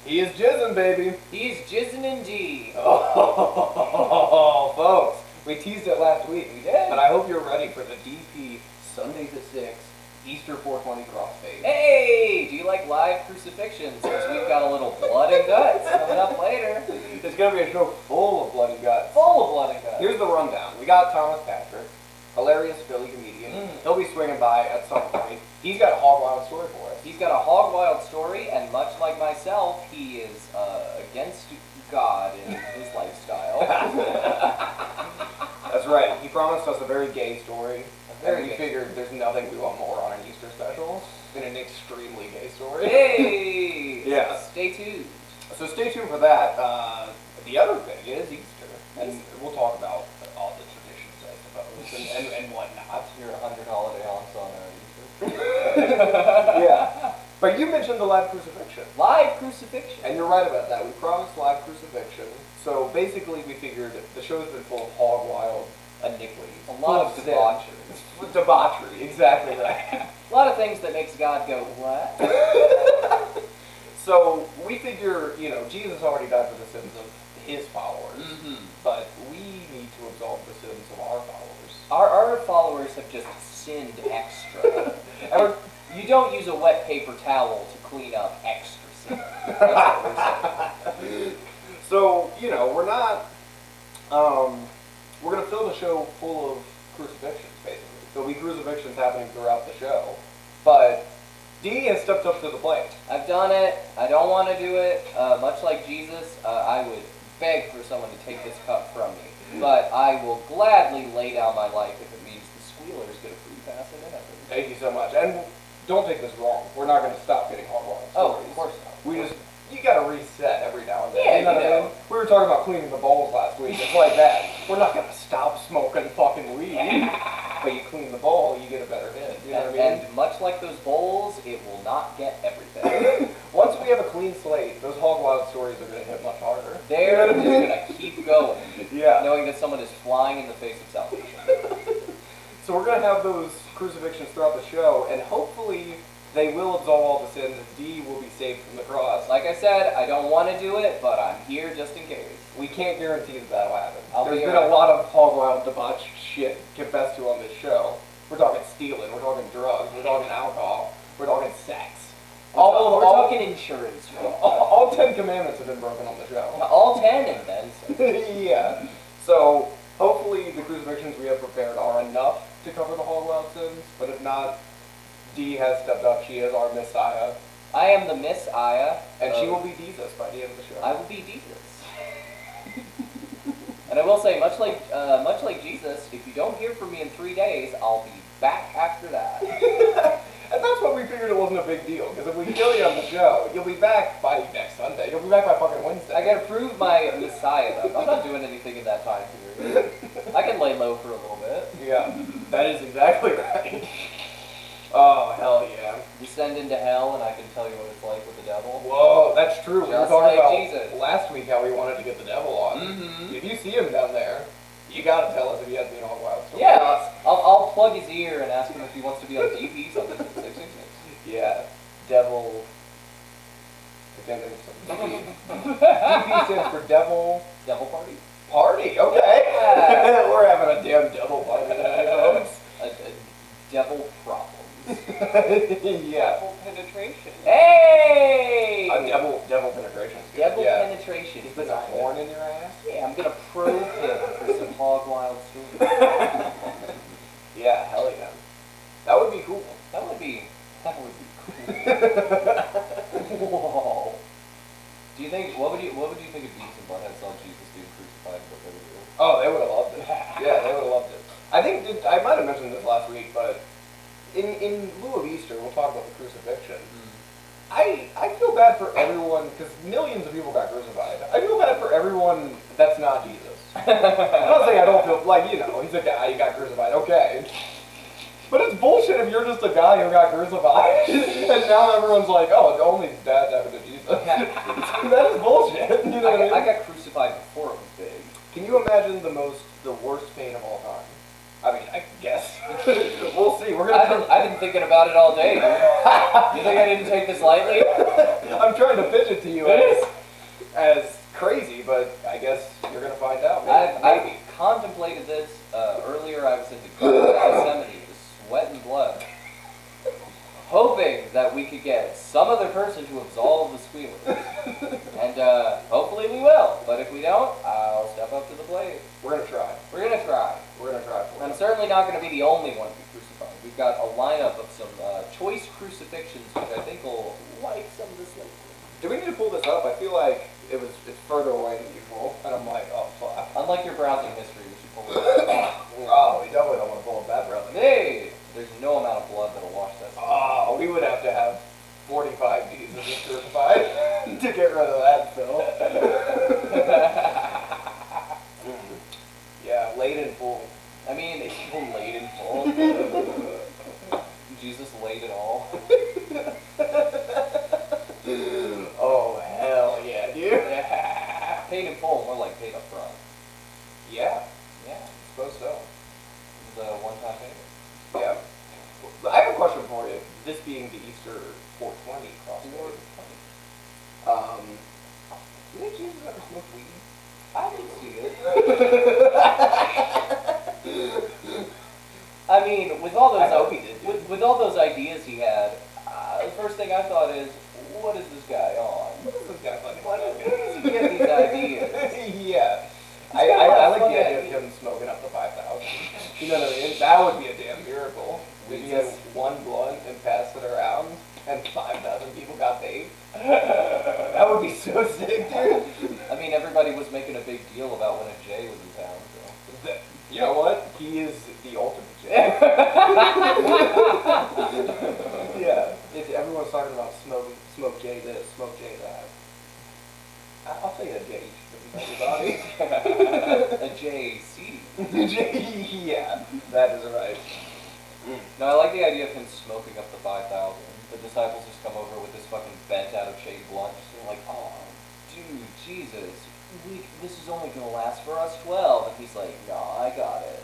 He is Jizzin, baby. He's Jizzin and Dee. Oh, folks. We teased it last week. We did. But I hope you're ready for the DP Sunday the 6th Easter 420 Crossfade. Hey, do you like live crucifixions? Because we've got a little blood and guts coming up later. It's going to be a show full of blood and guts. Full of blood and guts. Here's the rundown. We got Thomas Patrick, hilarious Philly comedian. He'll be swinging by at some point. He's got a hog wild story for us. He's got a hog wild story, and much like myself, he is against God in his lifestyle. That's right. He promised us a very gay story. Very and we figured there's nothing we want more on an Easter special than an extremely gay story. Hey! Yeah. Stay tuned. So stay tuned for that. The other thing is Easter. And we'll talk about all the traditions, I suppose, and whatnot. Your 100 holiday haunts on Easter. Yeah. But you mentioned the live crucifixion. Live crucifixion. And you're right about that. We promised live crucifixion. So basically we figured the show's been full of hog wild iniquities. A lot of debauchery. Debauchery, exactly right. A lot of things that makes God go, what? So we figure, Jesus already died for the sins of his followers, but we need to absolve the sins of our followers. Our followers have just sinned extra. You don't use a wet paper towel to clean up extra sin. That's what we're saying. So, we're not, we're going to fill the show full of crucifixions, basically. There'll be crucifixions happening throughout the show, but Dee has stepped up to the plate. I've done it. I don't want to do it. Much like Jesus, I would beg for someone to take this cup from me. But I will gladly lay down my life if it means the squealers get a free pass into heaven. Thank you so much. And don't take this wrong. We're not going to stop getting hog wild stories. Of course not. You got to reset every now and then. Yeah, you know what I mean? We were talking about cleaning the bowls last week. It's like that. We're not going to stop smoking fucking weed. But you clean the bowl, you get a better hit. You know what I mean? And much like those bowls, it will not get everything. Once we have a clean slate, those hog wild stories are going to hit much harder. They're just going to keep going. Yeah. Knowing that someone is flying in the face of salvation. So we're going to have those crucifixions throughout the show, and hopefully they will absolve all the sins, and Dee will be saved from the cross. Like I said, I don't want to do it, but I'm here just in case. We can't guarantee that that'll happen. There's been a lot of hog wild debauched shit confessed to on this show. We're talking stealing, we're talking drugs, we're talking alcohol, we're talking sex. We're talking insurance. All 10 commandments have been broken on the show. All 10 and then some. Yeah. So hopefully the crucifixions we have prepared are enough to cover the hog wild sins, but if not, Dee has stepped up. She is our Messiah. I am the Messiah. And she will be Jesus by the end of the show. I will be Jesus. And I will say, much like Jesus, if you don't hear from me in 3 days, I'll be back after that. And that's what we figured it wasn't a big deal, because if we kill you on the show, you'll be back by next Sunday. You'll be back by fucking Wednesday. I gotta prove my Messiah, though. I'm not doing anything in that time period. I can lay low for a little bit. Yeah, that is exactly right. Oh, hell yeah. Descend into hell, and I can tell you what it's like with the devil. Whoa, that's true. We were Just talking like about Jesus. last week how we wanted to get the devil on. If you see him down there, you gotta tell us if he has any hog wild stories. Yeah, I'll plug his ear and ask him if he wants to be on DP something 666. Yeah, devil. I can't think of something. DP stands for devil. Devil party? Party, okay. Yeah. We're having a damn devil party today, folks. A devil problem. Yeah. Devil penetration. Hey! Devil penetration. Devil penetration. He puts a horn in your ass? Yeah, I'm gonna probe him for some hog wild stories. Yeah, hell yeah. That would be cool. That would be cool. Whoa. Do you think what would you think if Beats and Butthead saw Jesus being crucified? What they would do? Oh, they would have loved it. Yeah, they would have loved it. I think I might have mentioned this last week, but in lieu of Easter, we'll talk about the crucifixion. I feel bad for everyone, because millions of people got crucified. I feel bad for everyone that's not Jesus. I'm not saying I don't feel, he's a guy, he got crucified, okay. But it's bullshit if you're just a guy who got crucified, and now everyone's like, oh, it's only bad happened to Jesus. That is bullshit, you know what I mean? I got crucified before it was big. Can you imagine the worst pain of all time? I mean, I guess. We'll see. I've been thinking about it all day, dude. You think I didn't take this lightly? I I'm trying to pitch it to you as crazy, but I guess you're gonna find out. I've contemplated this earlier. I was in the Garden of Gethsemane, the sweat and blood, hoping that we could get some other person to absolve the squealers, and hopefully we will. But if we don't, I'll step up to the plate. We're gonna try. We're gonna try. We're gonna try. I'm certainly not going to be the only one to be crucified. We've got a lineup of some choice crucifixions, which I think will like some of this later. Do we need to pull this up? I feel like it's further away than usual, and I'm like, oh fuck. Unlike your browsing history, we should pull it up. Oh, we definitely don't want to pull up that browsing. Hey, there's no amount of blood that'll wash that. Oh, we would have to have 45 D's of this crucified to get rid of that, Phil. Yeah, laid in full. I mean, laid in full. Jesus laid it all. Oh, hell yeah, dude. Yeah. Paid in full, more like paid up front. Yeah. Yeah. I suppose so. The one-time payment. Yeah. I have a question for you. This being the Easter 420 Crossfade. Do you think Jesus ever smoked weed? I can see it. I mean, with all those, I hope he did. With all those ideas he had, the first thing I thought is, what is this guy on? What is this guy fucking Where does he get these ideas? Yeah. I like the idea of him smoking up to 5,000. You know what I mean? That would be a damn miracle. If he had one blunt and passed it around, and 5,000 people got paid. That would be so sick, dude. I mean, everybody was making a big deal about when a Jay was in town. So. You know what? He is the ultimate Jay. Yeah. Everyone's talking about smoke Jay this, smoke Jay that. I'll tell you a Jay everybody. A JC. Yeah, that is right. No, I like the idea of him smoking up to 5,000. The disciples just come over with this fucking bent out of shape blunt, just being like, oh, dude, Jesus, this is only gonna last for us 12. And he's like, no, I got it.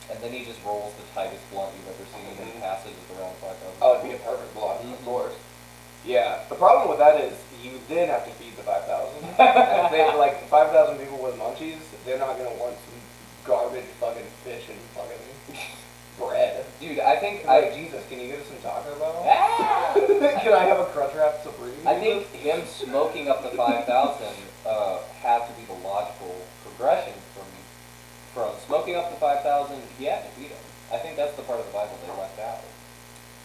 And then he just rolls the tightest blunt you've ever seen and passes it around 5,000. Oh, it'd be a perfect blunt, of course. Yeah, the problem with that is you then have to feed the 5,000. If they like 5,000 people with munchies, they're not gonna want some garbage fucking fish and fucking bread. Dude, I think Jesus, can you get us some Taco Bell? Ah! Can I have a Crunchwrap Supreme? I think him smoking up to 5,000 had to be the logical progression from smoking up to 5,000. He had to feed him. I think that's the part of the Bible they left out.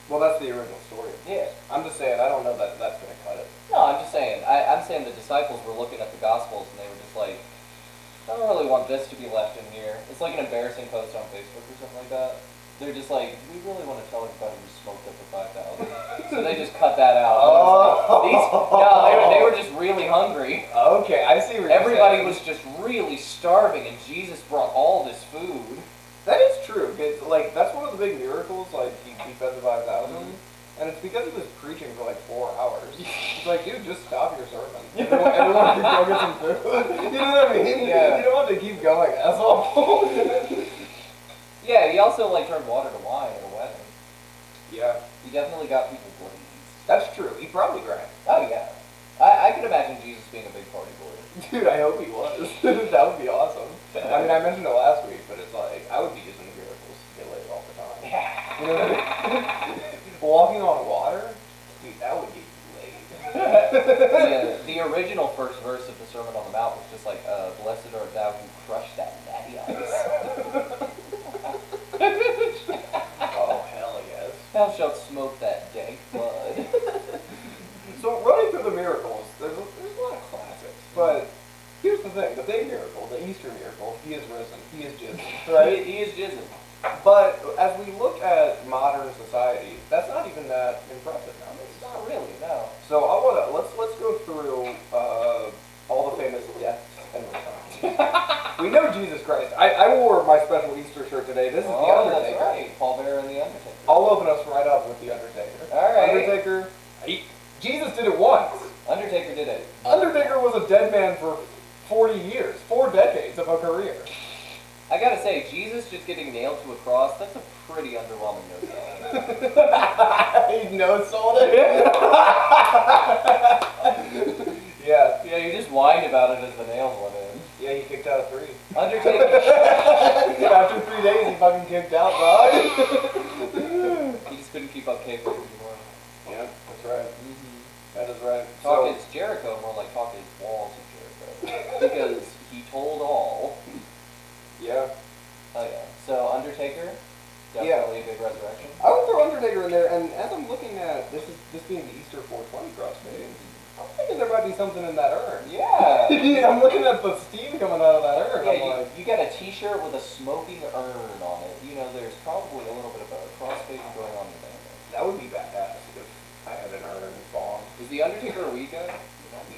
Well, that's the original story. Yeah. I'm just saying, I don't know that that's going to cut it. No, I'm just saying. I'm saying the disciples were looking at the Gospels and they were just like, I don't really want this to be left in here. It's like an embarrassing post on Facebook or something like that. They're just like, we really want to tell everybody we smoked up to 5,000. So they just cut that out. They were just really hungry. Okay, I see where everybody was just really starving and Jesus brought all this food. That is true. Like, that's one of the big miracles, like, he fed the 5,000. And it's because he was preaching for like 4 hours. It's like, dude, just stop your sermon. Everyone can go get some food. You know what I mean? Yeah. You don't have to keep going, asshole. Yeah, he also like turned water to wine at a wedding. Yeah. He definitely got people pleased. That's true. He probably drank. Oh yeah. I could imagine Jesus being a big party boy. Dude, I hope he was. That would be awesome. I mean, I mentioned it last week, but it's like, I would be using the miracles to get laid all the time. You know what I mean? Walking on water? Dude, that would get laid. The original first verse of the Sermon on the Mount was just like, blessed art thou who crushed that natty ice. Oh, hell yes. Thou shalt smoke that dank blood. So running through the miracles, there's a lot of classics. But here's the thing, the big miracle, the Easter miracle, he is risen. He is Jizzin. Right? He is Jizzin. But as we look at modern society, that's not even that impressive now. It's not really, no. So let's go through all the famous deaths and returns. We know Jesus Christ. I wore my special Easter shirt today. This is the Undertaker. That's right. Paul Bearer and the Undertaker. I'll open us right up with the Undertaker. All right. Undertaker. Jesus did it once. Undertaker did it. Undertaker was a dead man for 40 years, 4 decades of a career. I gotta say, Jesus just getting nailed to a cross, that's a pretty underwhelming no-sell. He no-sold it? he just whined about it as the nails went in. Yeah, he kicked out of 3. Undertaker. After 3 days, he fucking kicked out, dog. He just couldn't keep up kayfabe anymore. Yeah, that's right. That is right. Talk is Jericho, more like talk is walls of Jericho. Because he told all. Yeah. Oh yeah. So Undertaker, definitely a big resurrection. I would throw Undertaker in there, and as I'm looking at this being the Easter 420 crossfade, I'm thinking there might be something in that urn. Yeah. I'm looking at the steam coming out of that urn. Yeah, you got a T-shirt with a smoking urn on it. You know, there's probably a little bit of a crossfade going on in there. That would be badass if I had an urn bomb. Is the Undertaker a weed guy?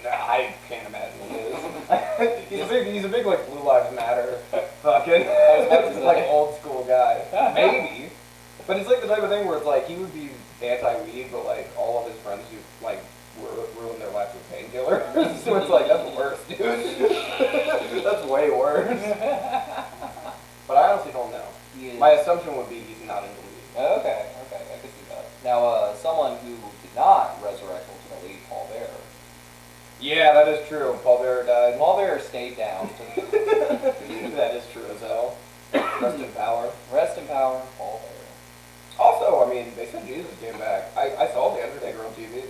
No, I can't imagine he is. He's a big like Blue Lives Matter fucking like old school guy. Maybe. But it's like the type of thing where it's like he would be anti-weed, but like all of his friends who like ruin their lives with painkillers. So it's like that's worse, dude. That's way worse. But I honestly don't know. My assumption would be he's not into weed. Okay, I can see that. Now, someone who did not resurrect ultimately, Paul Bearer. Yeah, that is true. Paul Bearer died. Paul Bearer stayed down. That is true as hell. Rest in power. Rest in power, Paul Bearer. Also, I mean, they said Jesus came back. I saw The Undertaker on TV.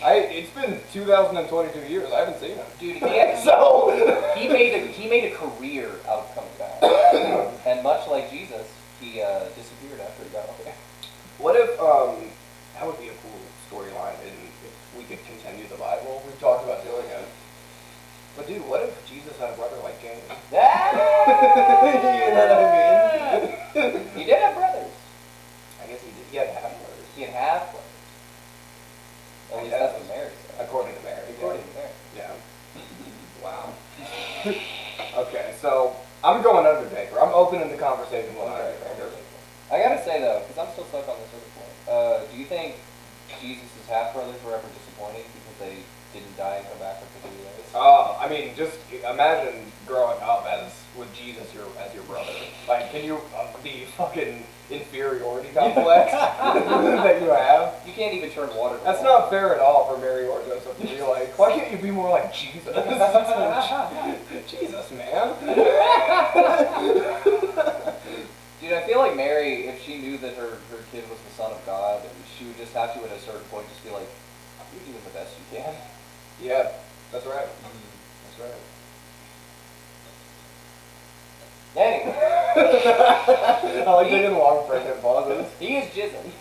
It's been 2022 years. I haven't seen him. Dude, he made a career out of coming back. And much like Jesus, he disappeared after he got off there. What if that would be a cool storyline if we could continue the Bible? We've talked about doing it. But dude, what if Jesus had a brother like James? You know what I mean? He did have brothers. I guess he did. He had half brothers. He had half brothers. At least that's what Mary said. According to Mary. According to Mary. Yeah. Wow. Okay, so I'm going Undertaker. I'm opening the conversation with Undertaker. I gotta say though, because I'm still stuck on this other point. Do you think Jesus' half brothers were ever disappointing because they didn't die and come back for 3 days? I mean, just imagine growing up with Jesus as your brother. Like, can you the fucking inferiority complex that you have? You can't even turn water. That's not fair at all for Mary or Joseph to be like, why can't you be more like Jesus? Jesus, man. Dude, I feel like Mary, if she knew that her kid was the son of God, she would just have to, at a certain point, just be like, you're doing the best you can. Yeah, that's right. That's right. Anyway. I like taking long pregnant pauses. He is Jizzin.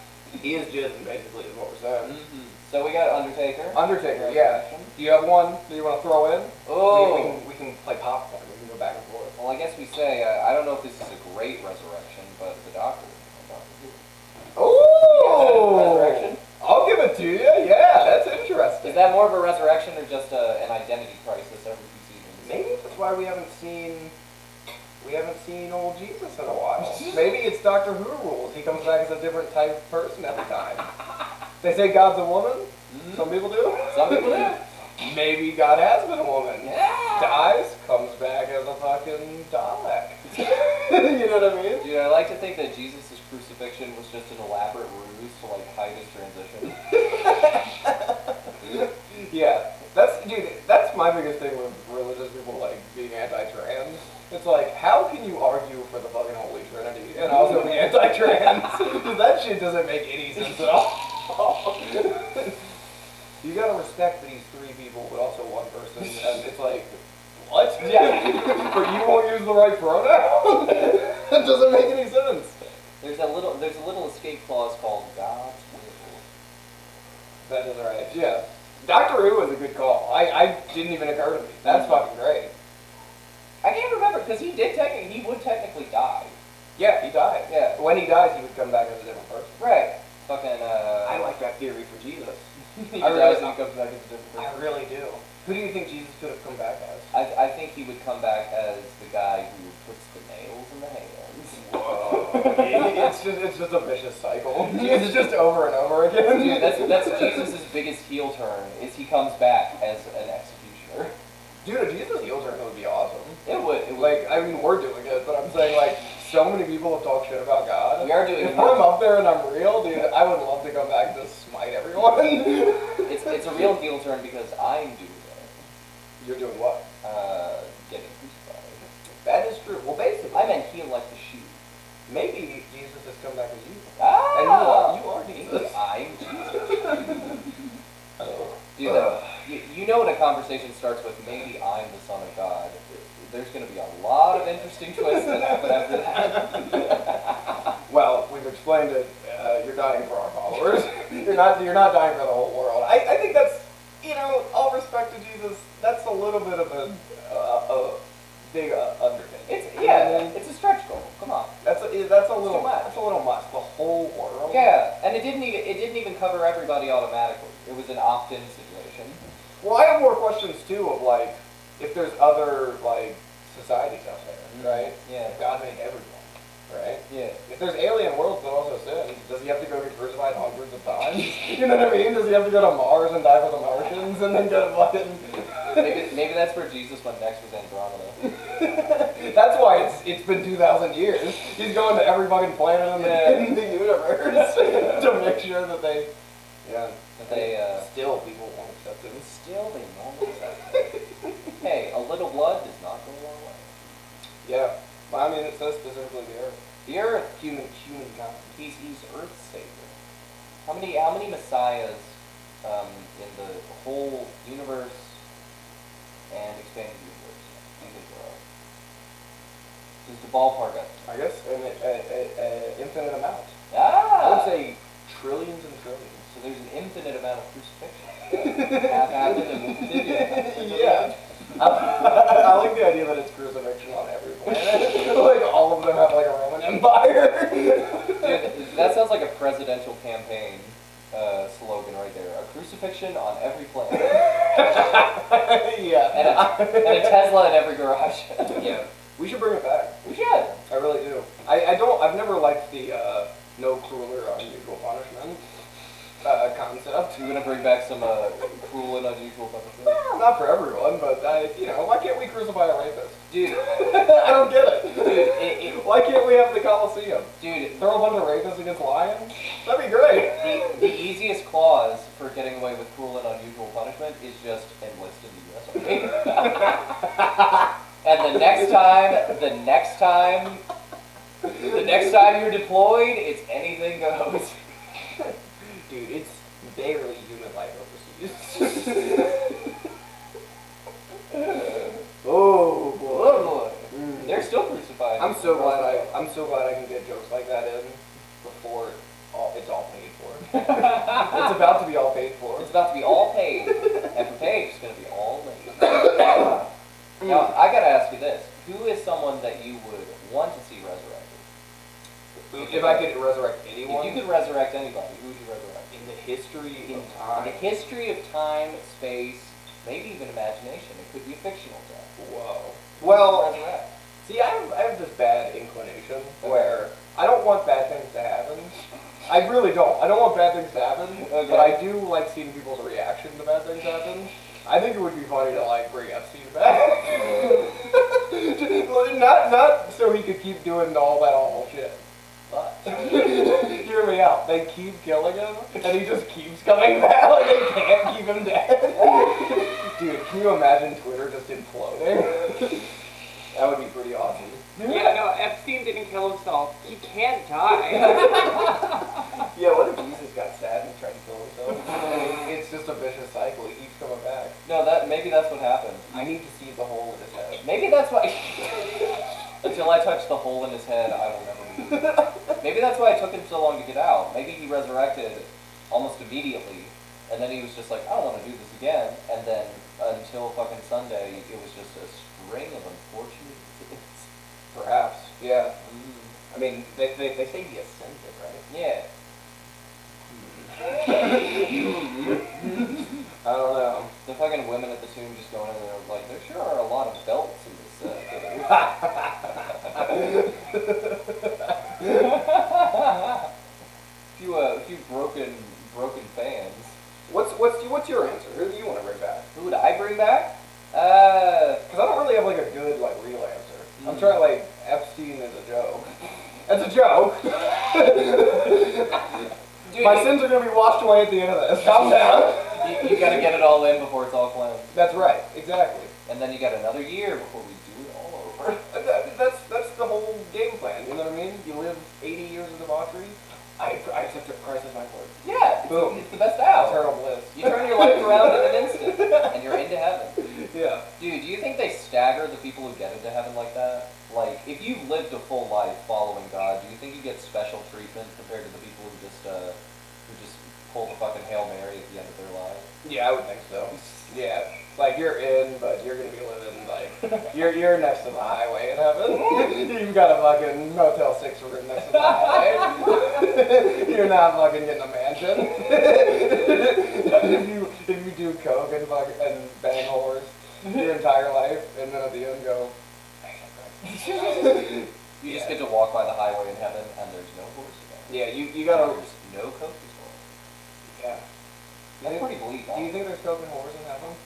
He is Jizzin, basically, is what we're saying. So we got Undertaker. Undertaker, yeah. Do you have one that you want to throw in? Oh. We can play popcorn. We can go back and forth. Well, I guess we say, I don't know if this is a great resurrection, but the Doctor. Oh! Resurrection? I'll give it to you. Yeah, that's interesting. Is that more of a resurrection or just an identity crisis every few seasons? Maybe that's why we haven't seen old Jesus in a while. Maybe it's Doctor Who rules. He comes back as a different type of person every time. They say God's a woman. Mm-hmm. Some people do. Some people do. Maybe God has been a woman. Yeah. Dies, comes back as a fucking Dalek. You know what I mean? Dude, I like to think that Jesus' crucifixion was just an elaborate ruse to like hide his transition. Yeah, that's my biggest thing with religious people like being anti-trans. It's like, how can you argue for the fucking Holy Trinity and also be anti-trans? Because that shit doesn't make any sense at all. You gotta respect these 3 people, but also one person, and it's like, what? Yeah, but you won't use the right pronoun? That doesn't make any sense. There's a little escape clause called God's will. That is right. Yeah. Doctor Who is a good call. I didn't even occur to me. That's fucking great. I can't remember because he would technically die. Yeah, he died. Yeah. When he dies, he would come back as a different person. Right. Fucking. I like that theory for Jesus. He dies and he comes back as a different person. I really do. Who do you think Jesus could have come back as? I think he would come back as the guy who puts the nails in the hands. Whoa. It's just a vicious cycle. It's just over and over again. Dude, that's Jesus' biggest heel turn, is he comes back as an executioner. Dude, a Jesus heel turn would be awesome. It would. Like, I mean, we're doing it, but I'm saying, like, so many people have talked shit about God. We are doing it. If I'm up there and I'm real, dude, I would love to come back and just smite everyone. It's a real heel turn because I'm doing it. You're doing what? Getting crucified. That is true. Well, basically, I meant heel like the shoe. maybe Jesus has come back as you. Ah! And you are Jesus. I'm Jesus. Dude, you know when a conversation starts with maybe I'm the Son of God, there's going to be a lot of interesting twists that happen after that. Well, we've explained it. You're dying for our followers. You're not dying for the whole world. I think that's, all respect to Jesus, that's a little bit of a big undertaking. It's a stretch goal. Come on. That's a little much. The whole world. Yeah, and it didn't even cover everybody automatically. It was an opt-in situation. Well, I have more questions too of like if there's other like societies out there, right? Yeah. If God made everyone, right? Yeah. If there's alien worlds that also sin, does he have to go get crucified hundreds of times? You know what I mean? Does he have to go to Mars and die for the Martians and then get fucking? Maybe that's where Jesus went next was Andromeda. That's why it's been 2,000 years. He's going to every fucking planet in the universe to make sure that they. Yeah. Still people won't accept him. Still they won't accept him. Hey, a little blood does not go a long way. Yeah. Well, I mean, it says specifically the earth. The earth, Humankind. he's Earth's savior. How many messiahs in the whole universe and expanded universe do you think there are? Just a ballpark estimate. I guess an infinite amount. I Ah! would say trillions and trillions. So there's an infinite amount of crucifixion. Have happened and will continue to happen. Yeah. I like the idea that it's crucifixion on every planet. Like all of them have like a Roman Empire. Dude, that sounds like a presidential campaign slogan right there. A crucifixion on every planet. Yeah. And a Tesla in every garage. Yeah. We should bring it back. We should. I really do. I've never liked the no crueler or unusual punishment concept. You're gonna bring back some cruel and unusual punishment? Well, not for everyone, but why can't we crucify a rapist? Dude. I don't get it. Dude, why can't we have the Colosseum? Dude, Throw a bunch of rapists against lions? That'd be great. the easiest clause for getting away with cruel and unusual punishment is just enlist in the U.S. Army. And the next time you're deployed, it's anything goes. Dude, it's barely human life overseas. Oh boy. Oh boy. They're still crucified. I'm so glad I can get jokes like that in before it's all paid for. It's about to be all paid for. It's about to be all paid. And for paid, it's going to be all laid. Now, I gotta ask you this. Who is someone that you would want to see resurrected? If I could resurrect anyone? If you could resurrect anybody, who would you resurrect? In the history of In time. the history of time, space, maybe even imagination. It could be a fictional death. Whoa. Who Well, would you resurrect? see, I have this bad inclination where I don't want bad things to happen. I really don't. I don't want bad things to happen, but I do like seeing people's reaction to bad things happen. I think it would be funny to like bring Epstein back. not so he could keep doing all that awful shit. But hear me out. They keep killing him, and he just keeps coming back. Like they can't keep him dead. Dude, can you imagine Twitter just imploding? That would be pretty awesome. Yeah, no, Epstein didn't kill himself. He can't die. Yeah, what if Jesus got sad and tried to kill himself? It's just a vicious cycle. He keeps coming back. No, maybe that's what happened. I need to see the hole in his head. Maybe that's why. Until I touch the hole in his head, I will never be. Maybe that's why it took him so long to get out. Maybe he resurrected almost immediately, and then he was just like, I don't want to do this again. And then until fucking Sunday, it was just a string of unfortunate incidents. Perhaps, yeah. I mean, they say he ascended, right? Yeah. I don't know. The fucking women at the tomb just going in there like, there sure are a lot of belts in this thing. A few broken fans. What's your answer? Who do you want to bring back? Who would I bring back? Because I don't really have like a good real answer. I'm trying like Epstein is a joke. It's a joke. Dude, My sins are gonna be washed away at the end of this. Calm down. You gotta get it all in before it's all cleansed. That's right. Exactly. And then you got another year before we do it all over. That's the whole game plan. You know what I mean? You live 80 years of debauchery. I accepted Christ as my Lord. Yeah, Boom. it's the best out. Eternal bliss. You turn your life around in an instant, and you're into heaven. Yeah. Dude, do you think they stagger the people who get into heaven like that? Like, if you've lived a full life following God, do you think you get special treatment compared to the people who just pull the fucking Hail Mary at the end of their lives? Yeah, I would think so. Yeah. Like, you're in, but you're gonna be living, like, you're next to the highway in heaven. You've got a fucking Motel 6 room next to the highway. You're not fucking getting a mansion. if you do coke and bang whores your entire life, and then at the end go, You just get to walk by the highway in heaven, and there's no horse again. Yeah, you gotta. There's no coke as well. Yeah. That's pretty bleak. Do you think there's coke and whores in heaven?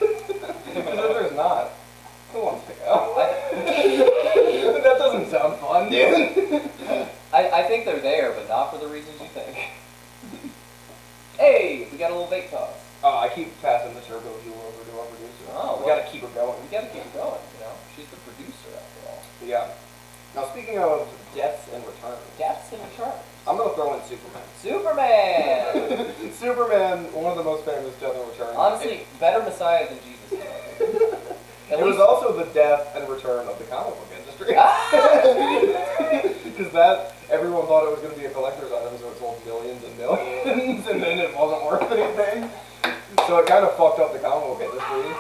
Because if there's not, who wants to go? That doesn't sound fun, dude. I think they're there, but not for the reasons you think. Hey, we got a little vape toss. Oh, I keep passing the turbo fuel over to our producer. Oh, we gotta keep her going. We gotta keep it going, you know? She's the producer after all. Yeah. Now, speaking of deaths and returns, Deaths in return. I'm gonna throw in Superman. Superman! Superman, one of the most famous death and returns. Honestly, better Messiah than Jesus. It was also the death and return of the comic book industry. Because everyone thought it was going to be a collector's item, so it sold millions and millions, and then it wasn't worth anything. So it kind of fucked up the comic book industry.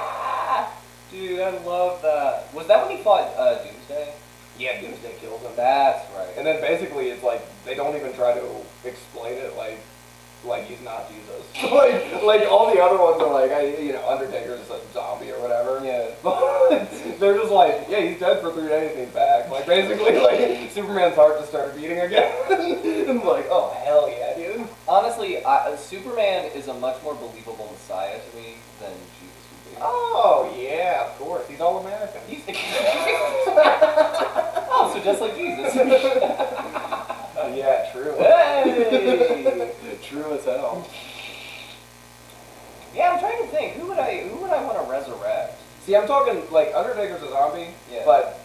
Dude, I love that. Was that when he fought Doomsday? Yeah, Doomsday kills him. That's right. And then basically it's like, they don't even try to explain it like he's not Jesus. like all the other ones are like, Undertaker's a zombie or whatever. Yeah. They're just like, yeah, he's dead for 3 days and he's back. Like basically, like Superman's heart just started beating again. And like, oh hell yeah, dude. Honestly, Superman is a much more believable Messiah to me than Jesus would be. Oh yeah, of course. He's all American. Oh, so just like Jesus. Yeah, true. Hey! True as hell. Yeah, I'm trying to think. Who would I want to resurrect? See, I'm talking like Undertaker's a zombie, Yeah. but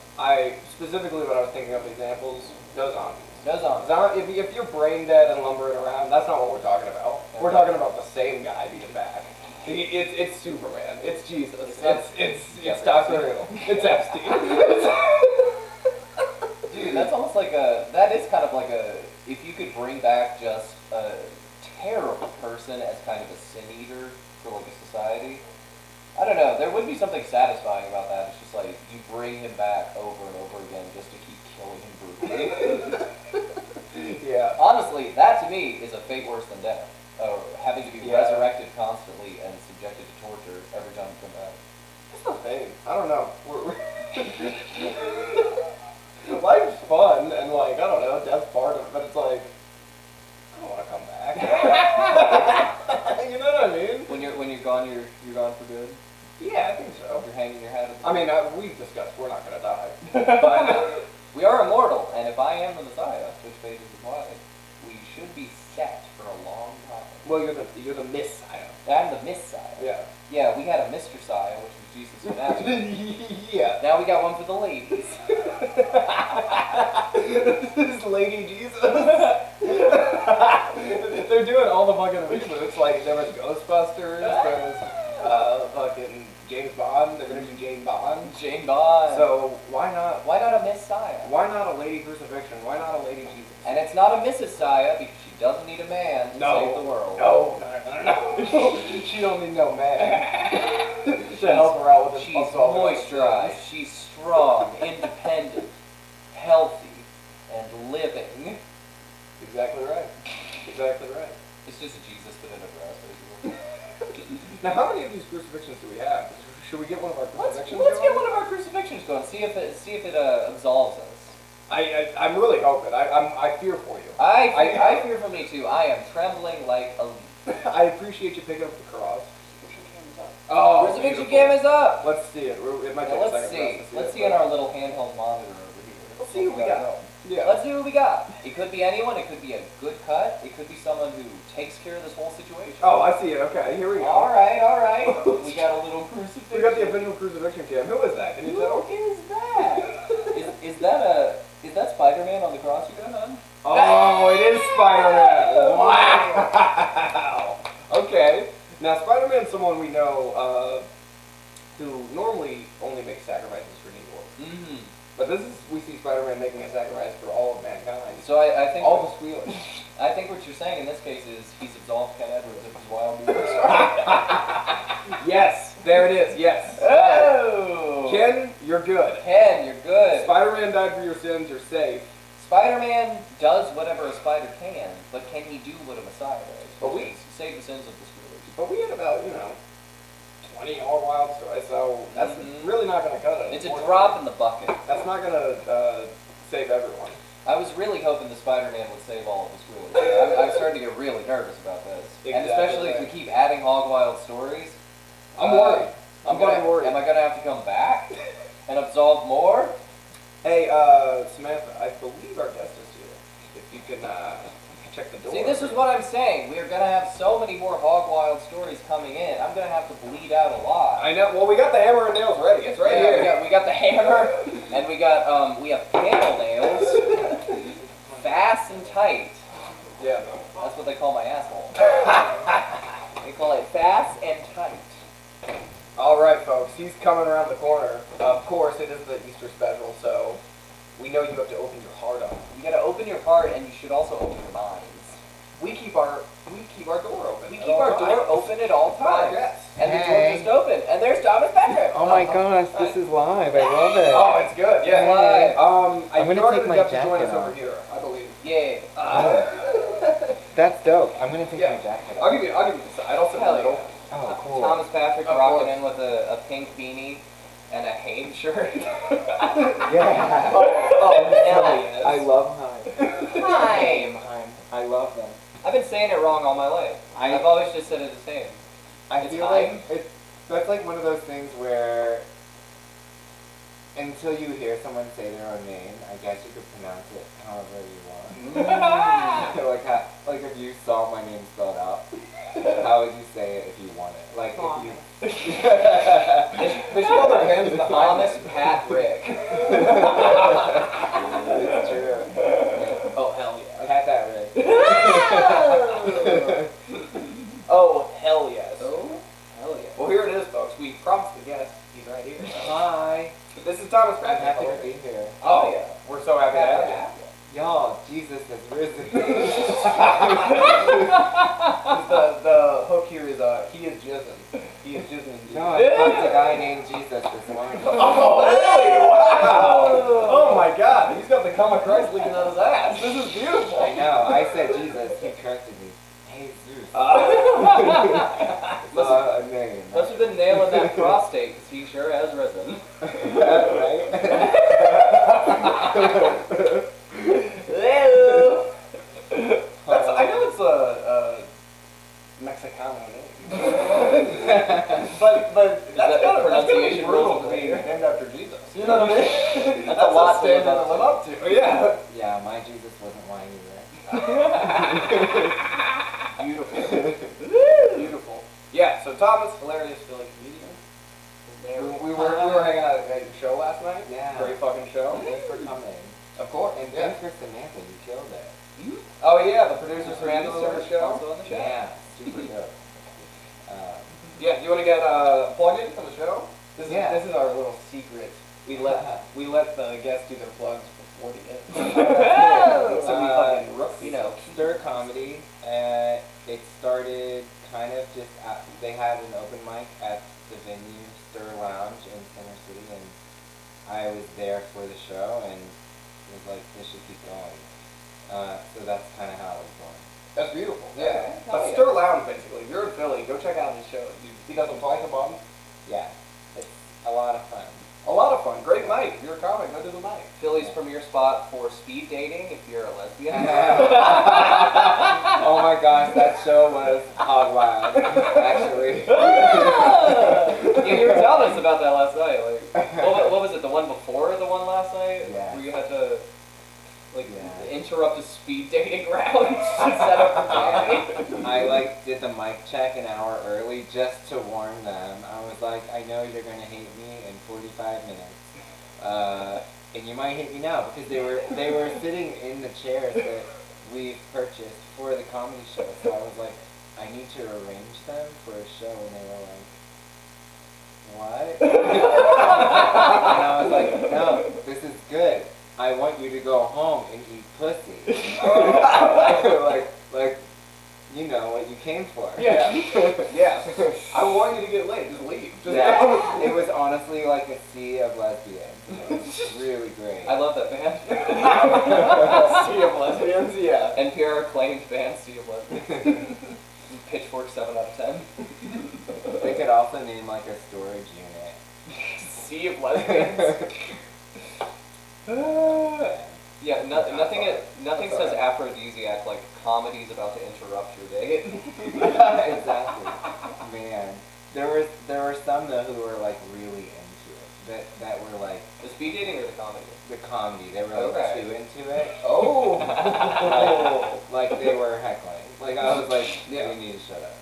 specifically when I was thinking of examples, no zombies. No zombies. If you're brain dead and lumbering around, that's not what we're talking about. Okay. We're talking about the same guy being back. It's Superman. It's Jesus. It's Dr. Who. It's Epstein. Dude, that's almost like that is kind of like if you could bring back just a terrible person as kind of a sin eater for like a society, I don't know, there would be something satisfying about that. It's just like, you bring him back over and over again just to keep killing him brutally. Yeah. Honestly, that to me is a fate worse than death. Having to be resurrected constantly and subjected to torture every time you come back. That's the thing. I don't know. Life's fun, and like, I don't know, death's part of it, but it's like, I don't want to come back. You know what I mean? When you're gone, you're gone for good. Yeah, I think so. You're hanging your hat. I mean, we've discussed we're not gonna die, but We are immortal, and if I am the Messiah, which phases is why, we should be set for a long time. well, you're the Messiah. I'm the Messiah. Yeah. Yeah, we had a Mr. Siah, which was Jesus of Nazareth. Yeah. Now we got one for the ladies. This is Lady Jesus. They're doing all the fucking reboots. Like there was Ghostbusters. There was fucking James Bond. They're gonna do Jane Bond. Jane Bond. So why not? Why not a Messiah? Why not a lady crucifixion? Why not a lady Jesus? And it's not a Mrs. Siah because she doesn't need a man to save the world. No. She don't need no man to help her out with this. She's moisturized. She's strong, independent, healthy, and living. Exactly right. Exactly right. It's just a Jesus but in a dress, basically. Now, how many of these crucifixions do we have? Should we get one of our crucifixions? Let's get one of our crucifixions going. See if it absolves us. I'm really hoping. I fear for you. I fear for me too. I am trembling like a leaf. I appreciate you picking up the cross. Crucifixion cam is up. Oh, Crucifixion cam is up. Let's see it. It might take a Let's second. see. Let's see on our little handheld monitor over here. Let's see what we got. Yeah. Let's see what we got. It could be anyone. It could be a good cut. It could be someone who takes care of this whole situation. Oh, I see it. Okay, here we go. All right. We got a little crucifixion. We got the official crucifixion cam. Who is that? Can you tell? Who is that? Is that Spider-Man on the cross you're gonna hug? Oh, it is Spider-Man. Wow. Okay. Now, Spider-Man's someone we know who normally only makes sacrifices for New York. Mm-hmm. But we see Spider-Man making a sacrifice for all of mankind. So I think all the squealers. I think what you're saying in this case is he's absolved Ken Edwards of his wild moves. Yes, there it is. Yes. Oh. Ken, you're good. Ken, you're good. Spider-Man died for your sins. You're safe. Spider-Man does whatever a spider can, but can he do what a Messiah does? But we save the sins of the squealers. But we had about 20 all wild stories, so that's really not going to cut it. It's a drop in the bucket. That's not going to save everyone. I was really hoping the Spider-Man would save all of the squealers. I'm starting to get really nervous about this. Exactly. And especially if we keep adding Hog Wild stories. I'm worried. I'm getting worried. Am I going to have to come back and absolve more? Hey, Samantha, I believe our guest is here. If you can check the door. See, this is what I'm saying. We're going to have so many more Hog Wild stories coming in. I'm going to have to bleed out a lot. I know. Well, we got the hammer and nails ready. It's right here. We got the hammer, and we have panel nails, fast and tight. Yeah. That's what they call my asshole. They call it fast and tight. All right, folks. He's coming around the corner. Of course, it is the Easter special, so we know you have to open your heart up. You got to open your heart, and you should also open your minds. We keep our door open. We keep our door open at all times. Yes. And the door just opened, and there's Thomas Patrick. Oh my gosh, this is live. I love it. Oh, it's good. Yeah. Live. I'm gonna take my to join jacket us over off. here, I believe. Yeah. That's dope. I'm gonna take Yeah. my jacket off. I'll give you the side. I'll sit in the Hell middle. yeah. Oh, cool. Thomas Patrick Of rocking course. in with a pink beanie and a Haim shirt. Yeah. Oh, hell yes. I love Haim. Haim. I love them. I've been saying it wrong all my life. I've always just said it as Haim. I It's feel Haim? like that's like one of those things where until you hear someone say their own name, I guess you could pronounce it however you want. like if you saw my name spelled out, how would you say it if you want it? Like if you. They should hold their hands behind Thomas them. Patrick. It's true. Oh, hell yeah. Pat that Rick. Oh, hell yes. Oh. Hell yeah. Well, here it is, folks. We promised the guest. He's right here. Hi. This is Thomas I'm Patrick. happy to be here. Oh, yeah. We're so happy to have you. Y'all, Jesus has risen. The hook here is he is Jizzin. He is Jizzin. No, I fucked a guy named Jesus this morning. Oh, really? Wow. Oh my God. He's got the cum of Christ leaking out his ass. This is beautiful. I know. I said Jesus. He corrected me. Hey, Zeus. A name. Must have been nailing that prostate because he sure has risen. Right? Hello. I know it's a Mexicano name. but that's that gotta pronunciation be brutal rules to be there? named after Jesus. You know what I mean? That's a lot to live standard up to live up to. Yeah. Yeah, my Jesus wasn't lying either. Beautiful. Beautiful. Yeah, so Thomas, hilarious Philly comedian. We were hanging out at your show last night. Yeah. Great fucking show. Thanks for coming. Of course. And Yeah. thanks for Samantha. You killed it. Oh yeah, the producers Samantha on the show. Also on the show. Yeah, super dope. Yeah, do you want to get plugged in for the show? Yeah. This is our little secret. We let the guests do their plugs before the end. So we fucking rook, Stir Comedy. It started kind of just they had an open mic at the venue Stir Lounge in Center City, and I was there for the show, and it was like, this should keep going. So that's kind of how it was going. That's beautiful. Yeah. But Stir Lounge, basically. If you're in Philly, go check out his show. He does them twice a month. Yeah, it's a lot of fun. A lot of fun. Great night. If you're a comic, go to the night. Philly's premier spot for speed dating if you're a lesbian. Oh my gosh, that show was hog wild, actually. You were telling us about that last night. Like, what was it? The one before the one last night? Yeah. Where you had to. interrupt a speed dating round to set up for Jamie. I like did the mic check an hour early just to warn them. I was like, I know you're gonna hate me in 45 minutes, and you might hate me now because they were sitting in the chairs that we purchased for the comedy show. So I was like, I need to arrange them for a show, and they were like, what? And I was like, no, this is good. I want you to go home and eat pussy. like, you know what you came for. Yeah. Yeah. I want you to get laid. Just leave. Just Yeah. It was honestly like a sea of lesbians. It was really great. I love that band. Sea of lesbians. Yeah. NPR acclaimed band Sea of Lesbians. Pitchfork 7 out of 10. They could also name like a storage unit. Sea of lesbians. Yeah, nothing says aphrodisiac like comedy's about to interrupt your day. Exactly. Man. There were some though who were like really into it. That were like The speed dating or the comedy? the comedy. They were like too into it. Oh. Like they were heckling. Like I was like, Yeah. you need to shut up.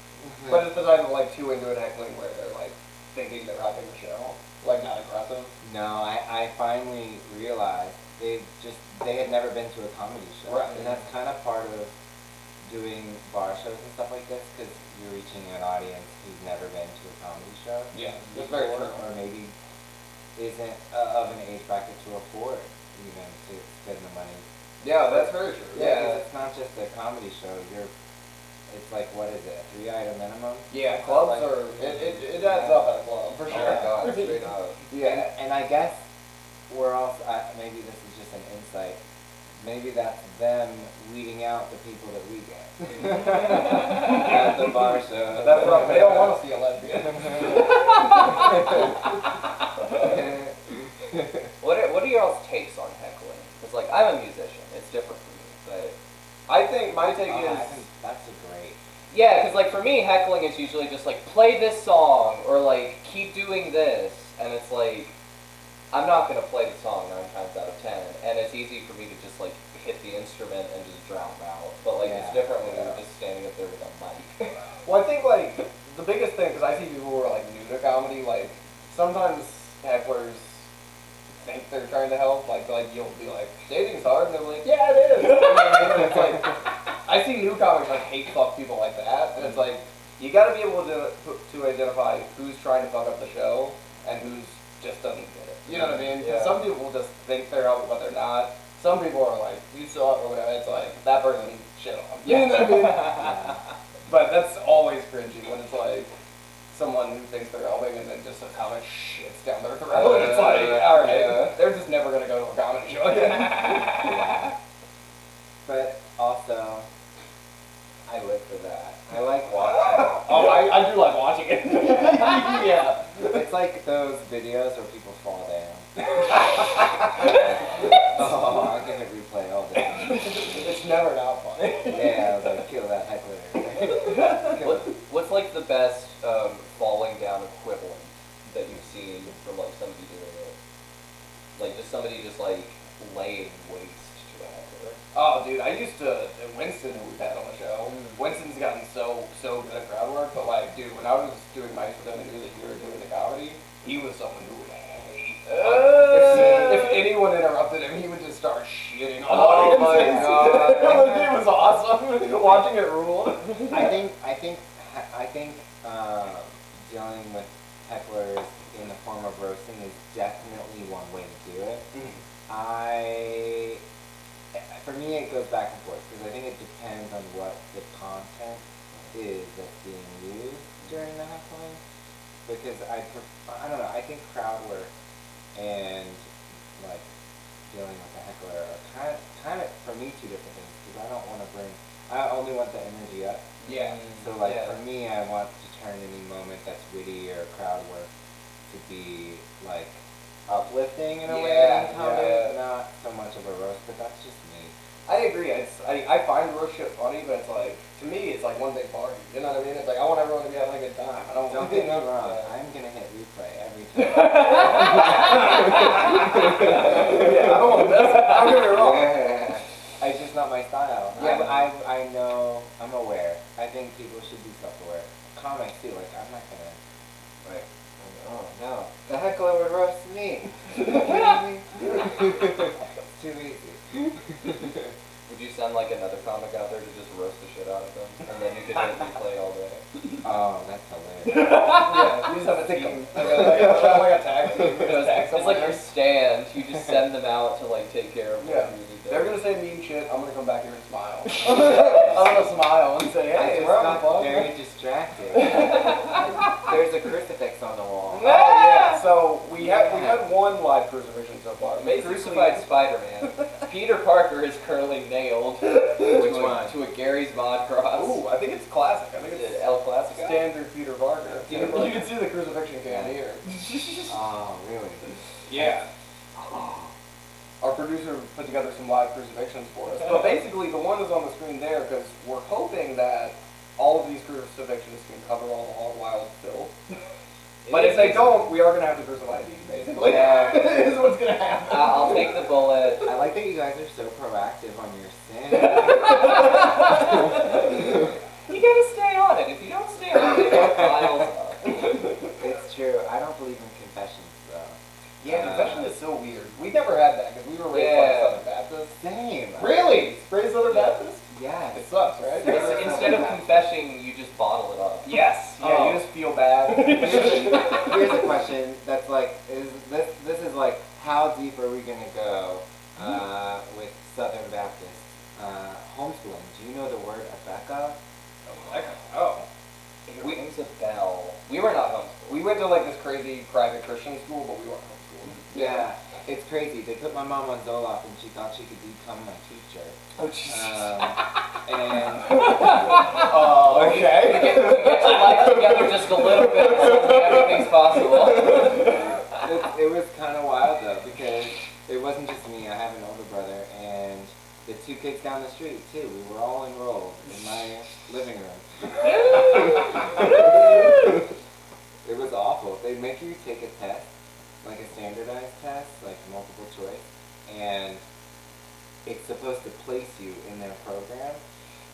But it's the type of like too into it heckling where they're like thinking they're having a show. Like not aggressive. No, I finally realized they had never been to a comedy show. Right. And that's kind of part of doing bar shows and stuff like this, because you're reaching an audience who's never been to a comedy show. Yeah. It's very before, true. or maybe isn't of an age bracket to afford even to spend the money. Yeah, that's very true. Yeah, 'cause it's not just a comedy show. It's like, what is it, a 3-item minimum? Yeah, clubs are, it adds up at a club, for Oh sure. my god, straight up. Yeah. And I guess we're also, maybe this is just an insight, maybe that's them weeding out the people that we get. At the bar show. That's right, they don't want to see a lesbian. What are y'all's takes on heckling? It's like, I'm a musician, it's different for me, but... I think my take Oh, is, that's a great. Yeah, because like for me, heckling is usually just like, play this song, or like, keep doing this, and it's like, I'm not going to play the song 9 times out of 10, and it's easy for me to just like, hit the instrument and just drown out, but like, it's different when you're just standing up there with a mic. well, I think like, the biggest thing, because I see people who are like new to comedy, like, sometimes hecklers think they're trying to help, like you'll be like, dating's hard, and they're like, yeah, it is. And it's like, I see new comics like hate fuck people like that, and it's like, you gotta be able to identify who's trying to fuck up the show, and who's just doesn't get it. You know what I mean? 'Cause Yeah. some people just think they're helping, but they're not. Some people are like, you suck, or whatever, it's like, that person needs shit on. You know what I mean? But that's always cringy when it's like, someone who thinks they're helping and then just a comic shits down their throat. It's like, alright, they're just never gonna go to a comedy show again. Yeah. But also, I live for that. I like watching it. Oh, I do like watching it. Yeah. It's like those videos where people fall down. Oh, I can hit replay all day. It's never not funny. Yeah, I was like, kill that heckler. What's like the best falling down equivalent that you've seen from like somebody doing it? Like just somebody just like laying waste to a heckler. Oh, dude, I used to, Winston, who we've had on the show, Winston's gotten so good at crowd work, but like, dude, when I was doing mics with him and he was a year doing the comedy, he was someone who would hate. If anyone interrupted him, he would just start shitting on Oh my audiences. God. It was awesome. Watching it ruled. I think dealing with hecklers in the form of roasting is definitely one way to do it. For me, it goes back and forth because I think it depends on what the content is that's being used during the heckling. Because I don't know, I think crowd work and like dealing with the heckler are kind of for me two different things because I only want the energy up. Yeah. So like for me, I want to turn any moment that's witty or crowd work to be like uplifting in a way, not so much of a roast, but that's just me. I agree. I find roast shit funny, but it's like, to me, it's like one big party. You know what I mean? It's like, I want everyone to be having a good time. Don't get me wrong, I'm gonna hit replay every time. Yeah, I don't want to mess it. Don't get me wrong. It's just not my my style. Yeah. I know, I'm aware. I think people should be self-aware. Comics too, like, I'm not gonna, like, oh no, the heckler would roast me. It's too easy. Would you send like another comic out there to just roast the shit out of them, and then you could hit replay all day? Oh, that's hilarious. Yeah, you just have to take them. Like a taxi. It's like your stand. You just send them out to like take care of Yeah. what you need to. They're gonna say mean shit. I'm gonna come back here and smile. I'm gonna smile and say, I hey, just we're having got fun. very distracted. There's a crucifix on the wall. Oh yeah. So we had one live crucifixion so far. They crucified Spider-Man. Peter Parker is currently nailed to a Gary's Mod cross. Ooh, I think it's classic. I think it's El Clasico. standard Peter Parker. You can see the crucifixion can here. Oh, really? Yeah. Our producer put together some live crucifixions for us. But basically, the one is on the screen there because we're hoping that all of these crucifixions can cover all the Hog Wild filth. But if they don't, we are going to have to crucify these, basically. Yeah. This is what's going to happen. I'll take the bullet. I like that you guys are so proactive on your sin. You gotta stay on it. If you don't stay on it, it piles up. It's true. I don't believe in confessions, though. Yeah, confession is so weird. We never had that because we were raised by Southern Baptists. Same. Really? Raised Southern Baptist? Yes. It sucks, right? Instead of confessing, you just bottle it up. Yes. Yeah, Oh. you just feel bad. Here's a question that's like, this is like, how deep are we going to go with Southern Baptist homeschooling? Do you know the word Abeka? Oh. It rings a bell. We were not homeschooled. We went to like this crazy private Christian school, but we weren't homeschooled. Yeah, it's crazy. They put my mom on Zoloft and she thought she could become my teacher. Oh, Jesus. And okay. We get your life together just a little bit, so everything's possible. it was kind of wild though, because it wasn't just me. I have an older brother and the two kids down the street too. We were all enrolled in my living room. It was awful. They make you take a test, like a standardized test, like multiple choice, and it's supposed to place you in their program.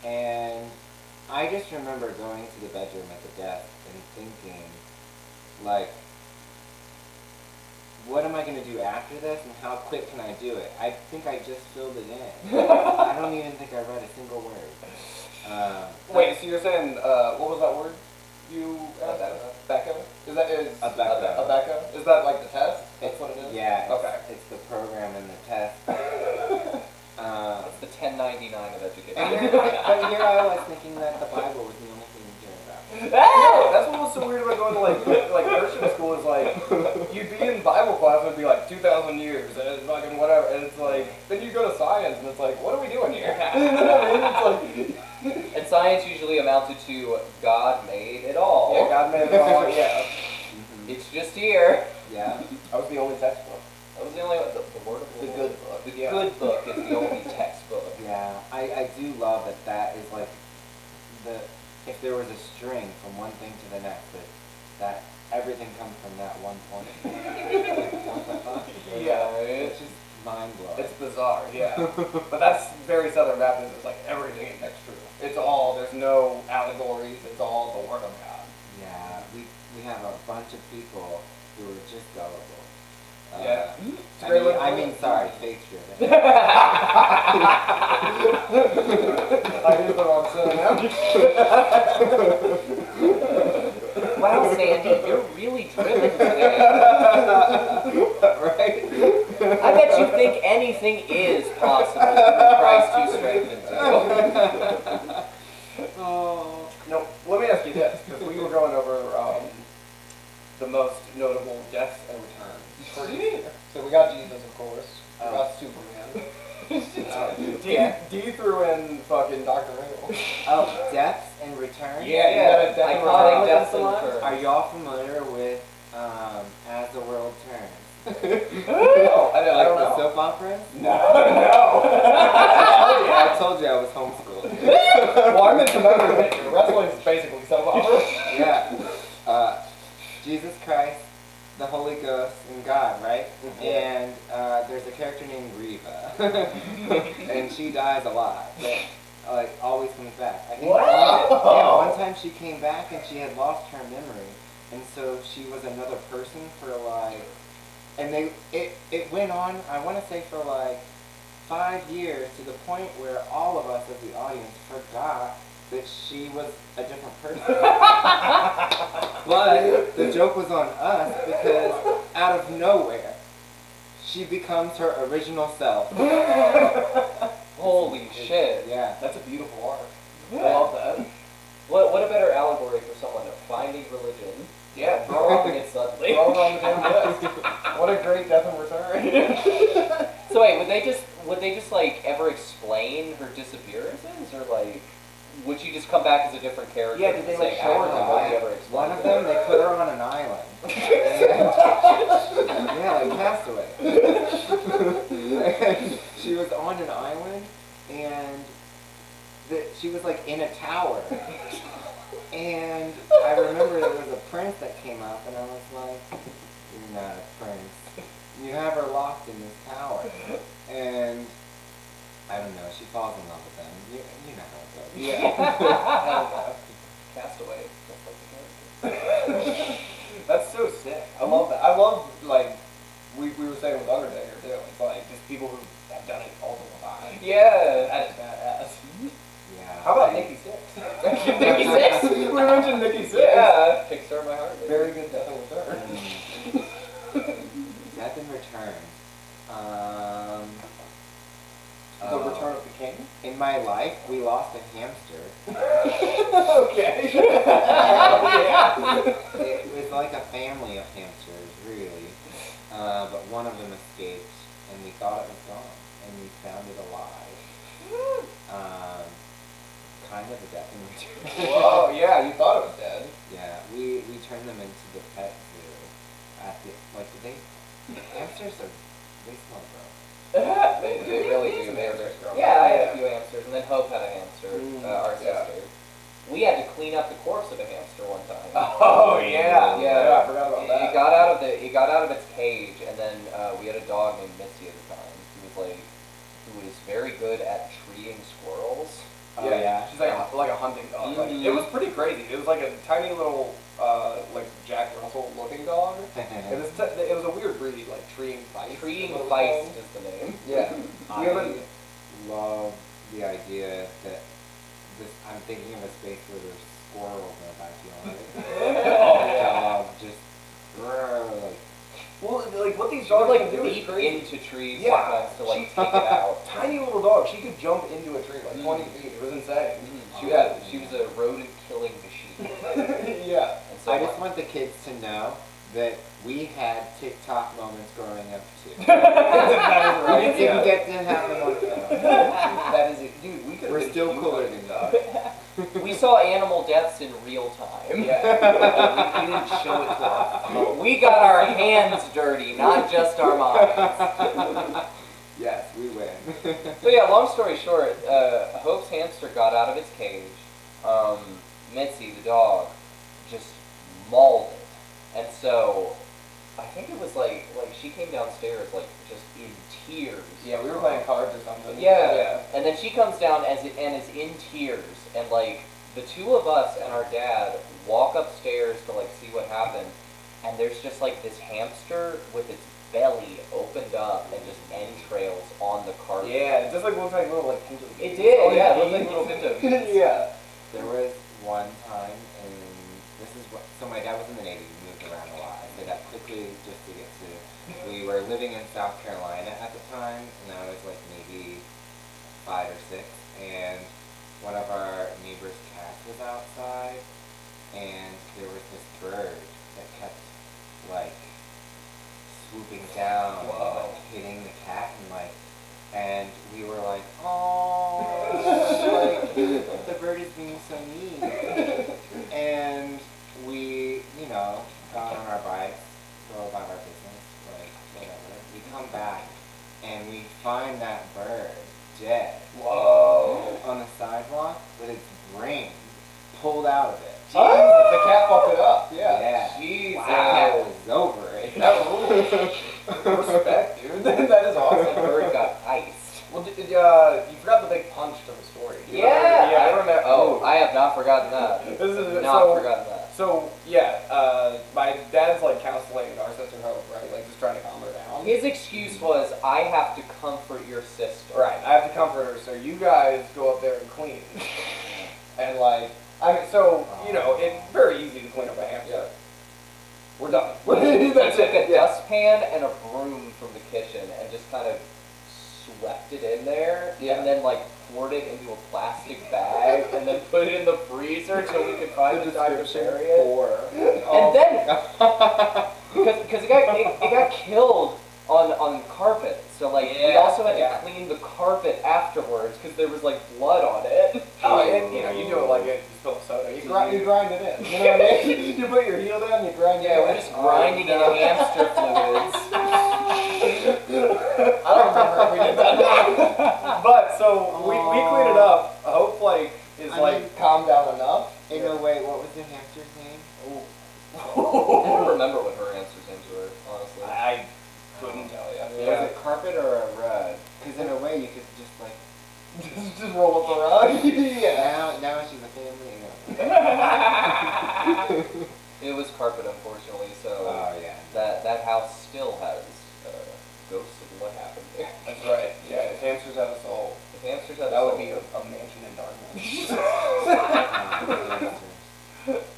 And I just remember going to the bedroom at the desk and thinking, like, what am I going to do after this, and how quick can I do it? I think I just filled it in. I don't even think I read a single word. Wait, so you're saying, what was that word? You, Becca? Is that, Abeka. Abeka? Is that like the test? That's what it is? Yeah, Okay. it's the program and the test. It's the 1099 of education. But here I was thinking that the Bible was the only thing you cared about. No, that's what was so weird about going to like Christian school is like, you'd be in Bible class and it'd be like 2,000 years and it's fucking whatever, and it's like, then you go to science and it's like, what are we doing here? It's like, And science usually amounted to God made it all. yeah, God made it all, yeah. It's just here. Yeah. That was the only textbook. That was the only one. The word of The Lord. good book. The Yeah. good book is the only textbook. Yeah, I do love that that is like if there was a string from one thing to the next, that everything comes from that one point. Yeah, It's just mind blowing. it's bizarre, yeah. But that's very Southern Baptist. It's like everything is next true. It's all, there's no allegories, it's all the Word of God. Yeah, we have a bunch of people who are just gullible. Yeah. It's a great way to I put mean, it. sorry, faith driven. I did the wrong synonym. Wow, Sandy, you're really driven today. Right? I bet you think anything is possible through Christ who strengthens you. Oh. No, let me ask you this, because we were going over the most notable deaths and returns for this year. So we got Jesus, of course. We got Superman. Dee threw in fucking Dr. Who. Oh, deaths and returns? Yeah, you got a death and iconic return deaths and with us? returns. Are y'all familiar with As the World Turns? No, I Like don't the know. soap operas? No. I told you I was homeschooled. Well, I'm into motor. Wrestling is basically soap opera. Yeah. Jesus Christ the Holy Ghost and God, right? Mhm. And there's a character named Reva, and she dies a lot, but like always comes back. I think What? Yeah, one time she came back and she had lost her memory, and so she was another person for like, and it went on. I want to say for like 5 years, to the point where all of us as the audience forgot that she was a different person. But the joke was on us because out of nowhere, she becomes her original self. Holy shit. Yeah. That's a beautiful arc. Yeah. I love that. What a better allegory for someone finding religion. Yeah, Throwing it suddenly. Throw it on the damn list. What a great death in return. So wait, would they just like ever explain her disappearances, or like would she just come back as a different character? Yeah, did they, like, saying, show her "I don't know, die?" would you ever explain One of it?" them, they put her on an island. Yeah, like Castaway. And she was on an island, and she was like in a tower. And I remember there was a prince that came up, and I was like, "You're not a prince. You have her locked in this tower." And I don't know, she falls in love with them. You know how it goes. Yeah. Castaway. That's like the character. That's so sick. I love that. I love, like, we were saying with Undertaker, too. It's like, just people who have done it multiple times. Yeah. That is badass. Yeah. How about Nikki Sixx? Nikki Sixx? We mentioned Nikki Sixx. Yeah. Kickstart my heart. Very good death in return. Death in Return. The Return of the King? In my life, we lost a hamster. Okay. It was like a family of hamsters, really. But one of them escaped, and we thought it was gone, and we found it alive. Kind of a death in return. Whoa, yeah, you thought it was dead. Yeah, we turned them into the pet zoo. At the, like, hamsters are, they smell gross. They really do. Yeah, I had a few hamsters, and then Hope had a hamster, our sister. We had to clean up the corpse of a hamster one time. Oh yeah, Yeah. I forgot about that. It got out of its cage, and then we had a dog named Missy at the time. Who was very good at treeing squirrels. Oh, yeah. She's like a hunting dog. Like, it was pretty crazy. It was like a tiny little like Jack Russell looking dog. It was a weird breed, like treeing feist. Treeing feist is the name. Yeah. I love the idea that I'm thinking of a space where there's squirrels in the backyard. Dog just like. Well, like what these She would dogs like can do is leap crazy. into trees Yeah. sometimes to like take it out. Tiny little dog. She could jump into a tree like 20 feet. It was insane. She was a rodent killing machine. Yeah. And so I just want the kids to know that we had TikTok moments growing up too. That is right. It didn't get to happen on film. That is it, dude. We could. We're still cooler than dog. we saw animal deaths in real time. Yeah. We didn't show it to us. We got our hands dirty, not just our minds. Yes, we win. So yeah, long story short, Hope's hamster got out of its cage. Mitzi, the dog, just mauled it. And so, I think it was like she came downstairs like just in tears. Yeah, we were playing cards or something. Yeah. And then she comes down and is in tears, and like the two of us and our dad walk upstairs to like see what happened, and there's just like this hamster with its belly opened up and just entrails on the carpet. Yeah, it just like looks like little like pinto beans. It did, Oh, yeah, it looked like little pinto beans. Yeah. There was one time, and so my dad was in the Navy, we moved around a lot. I say that quickly just to get to, we were living in South Carolina at the time, and I was like maybe 5 or 6, and one of our neighbor's cats was outside, and there was this bird that kept like swooping down and like hitting the cat, and we were like, oh, like the bird is being so mean. And we, got on our bikes, go about our business, like whatever. We come back and we find that bird dead. Whoa. On the sidewalk with its brain pulled out of it. Oh, the cat fucked it up. Yeah. Yeah. Jesus. The cat was over it. That rules. Respect, dude. That is awesome. Bird got iced. Well, you forgot the big punch to the story. Do you Yeah, remember? I remember. Oh, I have not forgotten that. This is Not forgotten that. So yeah, my dad's like counseling our sister Hope, right? Like just trying to calm her down. His excuse was, I have to comfort your sister. Right, I have to comfort her, so you guys go up there and clean. And like, I mean, so, you know, it's very easy to clean up a hamster. We're done. He That's took it. a dustpan and a broom from the kitchen and just kind of swept it in there, and then like poured it into a plastic bag, and then put it in the freezer so we could find the time to bury it. And then, because it got killed on carpet, so like we also had to clean the carpet afterwards because there was like blood on it. Oh, and you know, you do it like it. You spill soda, you grind it in. You know what I mean? You put your heel down, you grind it in. Yeah, we're just grinding in hamster fluids. I don't remember if we did that. But so we cleaned it up. Hope is calmed down enough. In a way, what was the hamster's name? I don't remember what her answers names were, honestly. I couldn't tell you. Was it carpet or a rug? Because in a way, you could just like just roll up the rug. Yeah. Now she's a family. It was carpet, unfortunately. So that house still has ghosts of what happened there. That's right. Yeah, if hamsters had a soul. If hamsters had a That soul, would be a mansion in darkness.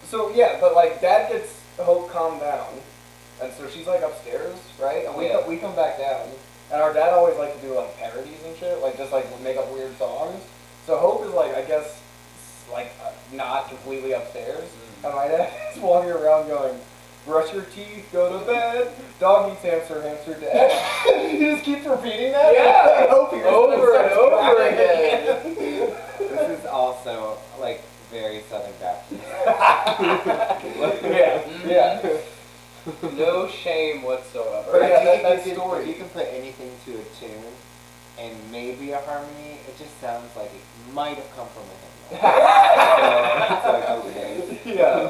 So yeah, but like Dad gets Hope calmed down, and so she's like upstairs, right? And we come back down, and our dad always liked to do like parodies and shit, like just like make up weird songs. So Hope is like, I guess, like not completely upstairs, and my dad is walking around going, "Brush your teeth, go to bed. Dog eats hamster, hamster dead." He just keeps repeating that. Yeah, I hope he over and over again. This is also like very Southern Baptist. Yeah. No shame whatsoever. But yeah, that If story. you can put anything to a tune and maybe a harmony, it just sounds like it might have come from a hymn. So it's okay. Yeah.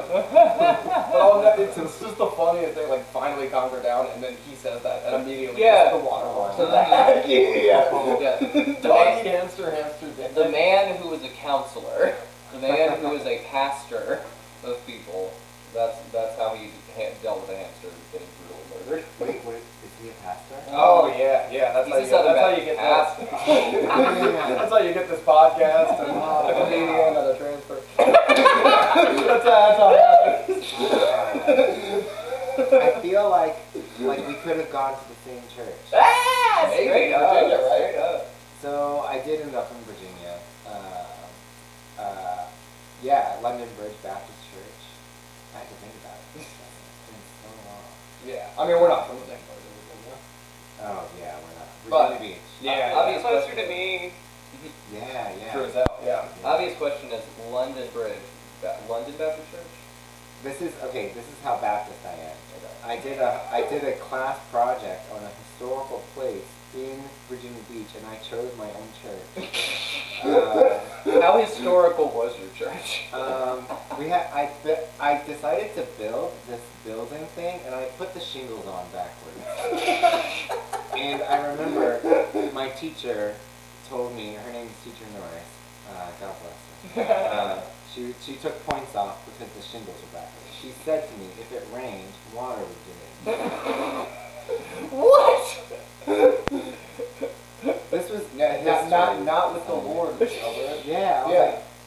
But it's just the funniest thing, like finally calmed her down, and then he says that, and immediately just the water walks to that. Yeah. Doggy, hamster, hamster, dead. The man who was a counselor, the man who was a pastor of people, that's how he dealt with a hamster getting brutally murdered. Wait, is he a pastor? Oh yeah, that's how you get this. That's how you get this podcast and a comedian and a transfer. That's how it happens. I feel like we could have gone to the same church. Maybe, Virginia, right? So I did end up in Virginia. London Bridge Baptist Church. I had to think about it. It's been so long. Yeah, I mean we're not from the same part of Virginia. Oh yeah, we're not. But- Virginia Beach. Yeah, Obvious Closer question. to me. Yeah. True as hell. Yeah. Obvious question is London Bridge, London Baptist Church? This is how Baptist I am. Okay. I did a class project on a historical place in Virginia Beach, and I chose my own church. How historical was your church? I decided to build this building thing, and I put the shingles on backwards. And I remember my teacher told me, her name is Teacher Norris, God bless her. She took points off because the shingles were backwards. She said to me, if it rained, water would get in. What? This was Not with the Lord. Yeah,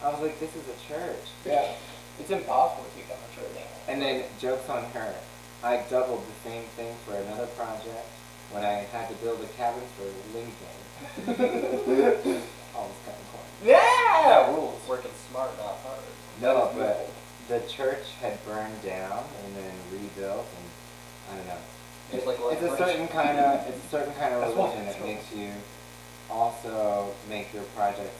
I was like, this is a church. Yeah. It's impossible to keep on a church. And then, joke's on her, I doubled the same thing for another project when I had to build a cabin for Lincoln. Almost cut the corner. Yeah! That rules. Working smart, not hard. No, but the church had burned down and then rebuilt, and I don't know. It's like It's a certain kind of That's why religion it's that makes you also make your project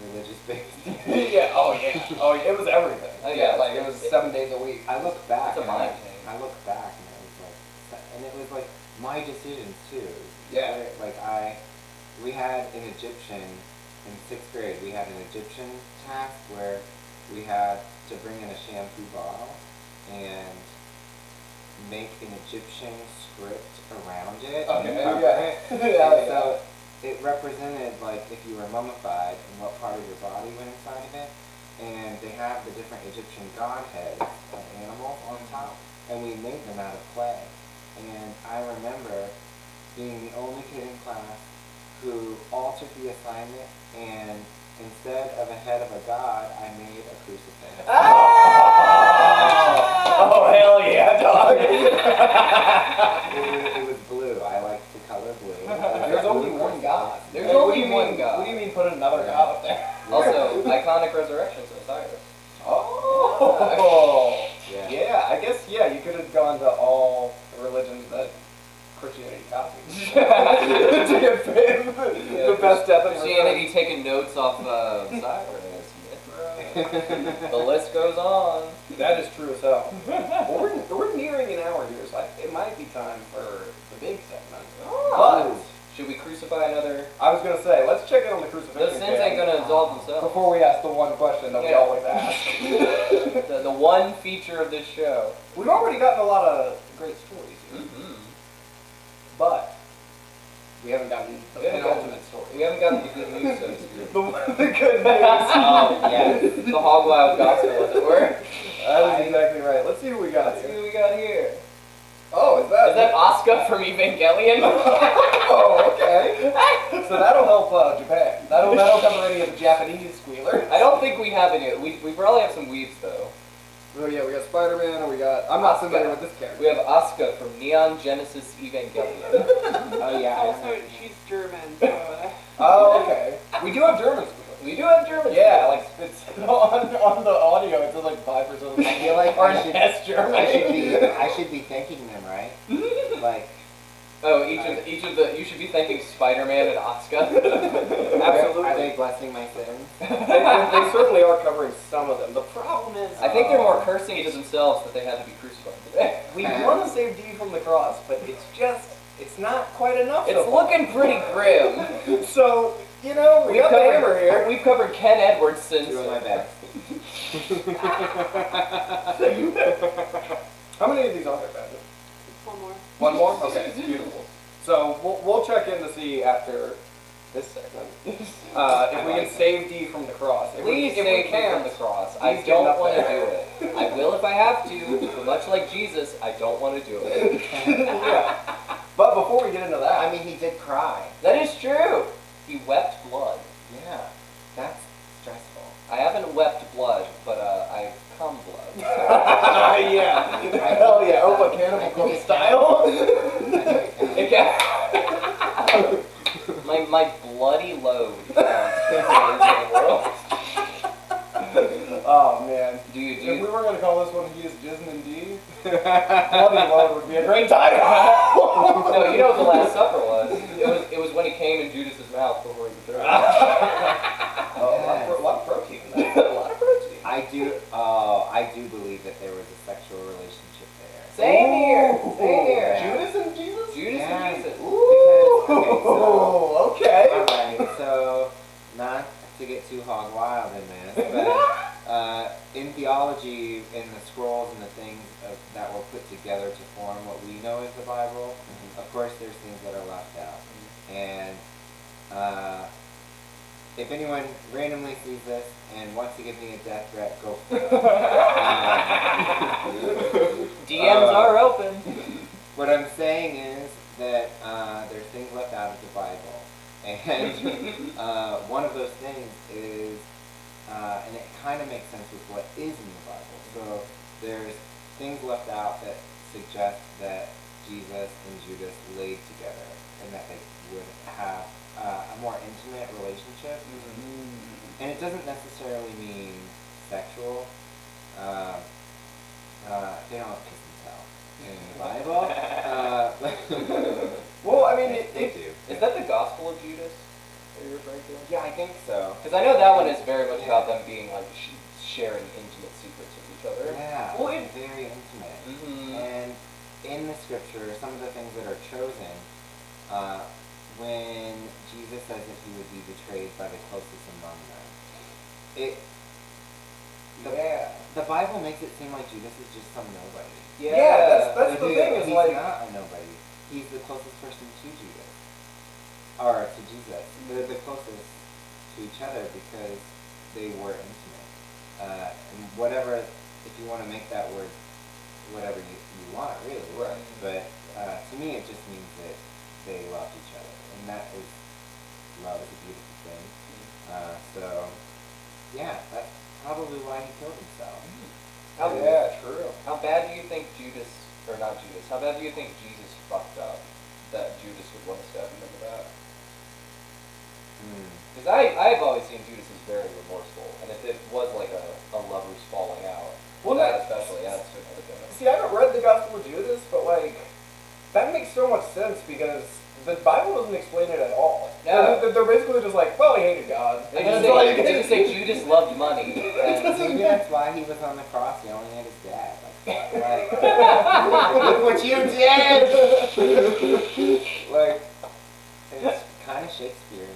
religious based. Yeah, oh yeah, it was everything. Oh, yeah, Like it was 7 days a week. I look back. It's a and mind thing. I look back, and it was like my decisions too. Yeah. We had an Egyptian in 6th grade. We had an Egyptian task where we had to bring in a shampoo bottle, and make an Egyptian script around it. Okay, and cover yeah. it. Yeah, And yeah. so it represented like if you were mummified and what part of your body went inside of it. And they have the different Egyptian godheads of animals on top, and we made them out of clay. And I remember being the only kid in class who altered the assignment, and instead of a head of a god, I made a crucifix. Oh, hell yeah, dog. It was blue. I like the color blue. There's only one God. There's What do only you one mean- God. What do you mean put another God up there? Also, iconic resurrections of Cyrus. Oh. Yeah. Yeah, I guess, yeah, you could have gone to all the religions that Christianity copies. To get the best death of Christianity taking notes off Cyrus, Mithra. The list goes on. That is true as hell. Well, we're nearing an hour here, so it might be time for the big segment. But Should we crucify another? I was gonna say, let's check in on the crucifixion. Those sins ain't gonna absolve themselves. Before we ask the one question that we Yeah. always ask. The one feature of this show. We've already gotten a lot of great stories here, but we haven't gotten the We haven't gotten- penultimate story. We haven't gotten the good news, so to speak. The good news. Oh, yes. The Hog Wild gospel, as it were. That is exactly right. Let's see who we got Let's see here. what we got here. Oh, is that? Is that Asuka from Evangelion? Oh, okay. So that'll help Japan. That'll cover any of the Japanese squealers. I don't think we have any. We probably have some weebs, though. Oh yeah, we got Spider-Man, and we got. I'm not familiar with this character. We have Asuka from Neon Genesis Evangelion. Oh yeah. I Also, remember. she's German, so Oh, okay. We do have German squealers. We do have German. Yeah, like it's on the audio. It says like 5% of I feel like are I should, yes German. I should be thanking them, right? Like, Oh, each of the. You should be thanking Spider-Man and Asuka. Absolutely. are they blessing my sins? They certainly are covering some of them. The problem is, I think they're more cursing to themselves that they had to be crucified today. we want to save Dee from the cross, but it's not quite enough. It's looking pretty grim. So, we got the hammer here. We've covered Ken Edwards' sins. Doing my best. How many of these are there, Badger? one more. One more? Okay, beautiful. So we'll check in to see after this segment if we can save Dee from the cross. Please if save we me can from the cross. I please get don't up want to there. do it. I will if I have to, but much like Jesus, I don't want to do it. Yeah. But before we get into that, I mean, he did cry. That is true. He wept blood. Yeah. That's stressful. I haven't wept blood, but I've come blood. yeah. Hell yeah. Opa Cannibal Corpse style. It can- my bloody load. Oh man. Do you If do? we were gonna call this one "He is Jizzin and Dee," Bloody Load would be a great title. No, you know what the Last Supper was? It was when he came in Judas's mouth before he was thrown. A lot of protein in that. A lot of protein. I do believe that there was a sexual relationship there. Same here. Same here. Judas and Jesus? Judas Yeah. and Jesus. Ooh, okay. Alright, so, not to get too hog wild in this, but in theology, in the scrolls and the things that were put together to form what we know as the Bible, of course there's things that are left out. And if anyone randomly sees this and wants to give me a death threat, go for it. DMs are open. What I'm saying is that there's things left out of the Bible. And one of those things is, and it kind of makes sense with what is in the Bible. So there's things left out that suggest that Jesus and Judas laid together and that they would have a more intimate relationship. And it doesn't necessarily mean sexual. They don't kiss and tell in the Bible. Well, I mean, They do. Is that the Gospel of Judas that you're referring to? Yeah, I think so. Because I know that one is very much about them being like sharing intimate secrets with each other. Yeah, Well, it's very intimate. And in the scripture, some of the things that are chosen, when Jesus says that he would be betrayed by the closest among them, the Bible makes it seem like Judas is just some nobody. Yeah, that's the thing. Is he's like not a nobody. He's the closest person to Judas, or to Jesus. They're the closest to each other because they were intimate. And whatever, if you want to make that word whatever you want, really. Right. But to me, it just means that they loved each other, and that is love is a beautiful thing. So yeah, that's probably why he killed himself. True. How bad do you think Judas, or not Judas, how bad do you think Jesus fucked up that Judas would want to stab him in the back? Because I've always seen Judas as very remorseful, and if it was like a lover's falling out, Well, that especially adds to another thing. See, I haven't read the Gospel of Judas, but like that makes so much sense because the Bible doesn't explain it at all. No. They're basically just like, well, he hated God. They And just, it's like- they just say Judas loved money. And Maybe that's why he was on the cross yelling at his dad. Like look what you did! Like, it's kind of Shakespearean.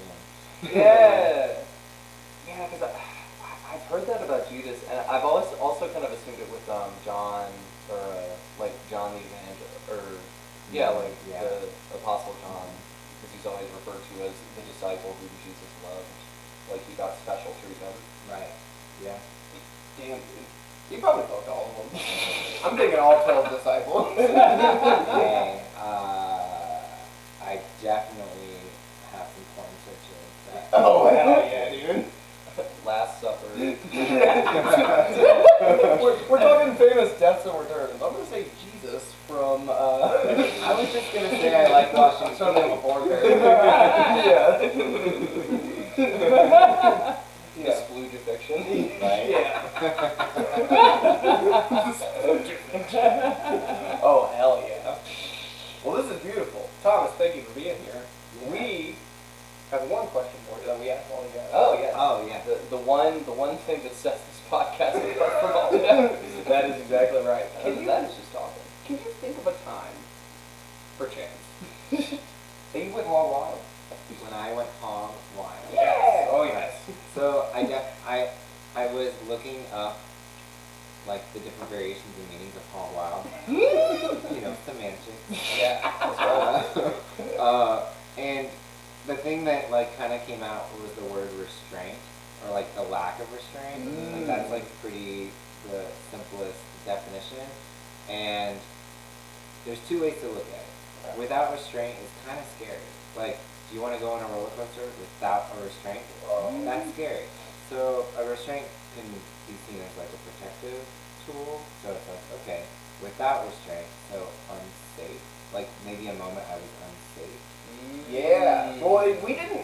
yeah. Yeah, because I've heard that about Judas, and I've always also kind of assumed it with John, or like John the Evangelist, or the Apostle John, because he's always referred to as the disciple whom Jesus loved, like he got special treatment. Right. Yeah. Damn, dude. You probably fucked all of them. I'm thinking all 12 disciples. Yeah. I definitely have some porn searches. Oh, hell yeah, dude. Last Supper. we're talking famous deaths and returns. I'm going to say Jesus from, I was just going to say I like watching Son of a porn Yeah. This Blue Fiction. Right? Yeah. Oh, hell yeah. Well, this is beautiful. Thomas, thank you for being here. Yeah. We have one question for you that we asked all you guys. Oh yeah. Oh, yeah. The one thing that sets this podcast apart from all the others. That is exactly right. That is just talking. Can you think of a time, perchance, that you went all wild? When I went hog wild. Yes. Oh, yes. So I was looking up like the different variations and meanings of hog wild. You know, semantics. Yeah. That's right. And the thing that like kind of came out was the word restraint, or like the lack of restraint. Like, that's like the simplest definition. And there's two ways to look at it. Without restraint is kind of scary. Like, do you want to go on a roller coaster without a restraint? That's scary. So a restraint can be seen as like a protective tool. So it's like, okay, without restraint, so unsafe. Like maybe a moment I was unsafe. Yeah. Well, we didn't,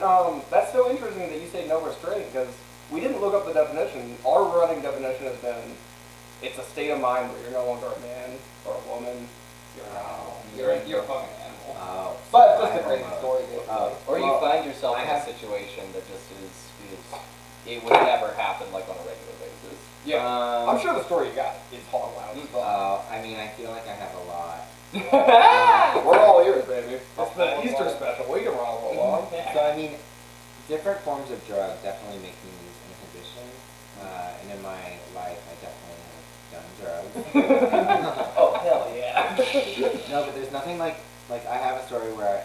that's so interesting that you say no restraint, because we didn't look up the definition. Our running definition has been, it's a state of mind where you're no longer a man or a woman. You're a fucking animal. Oh. But just a crazy story. Or you find yourself in a situation that just is it would never happen like on a regular basis. Yeah. I'm sure the story you got is hog wild. I mean, I feel like I have a lot. We're all ears, baby. It's the Easter special. We can roll along. So I mean, different forms of drugs definitely make me lose inhibition. And in my life, I definitely have done drugs. Oh hell yeah. No, but there's nothing like I have a story where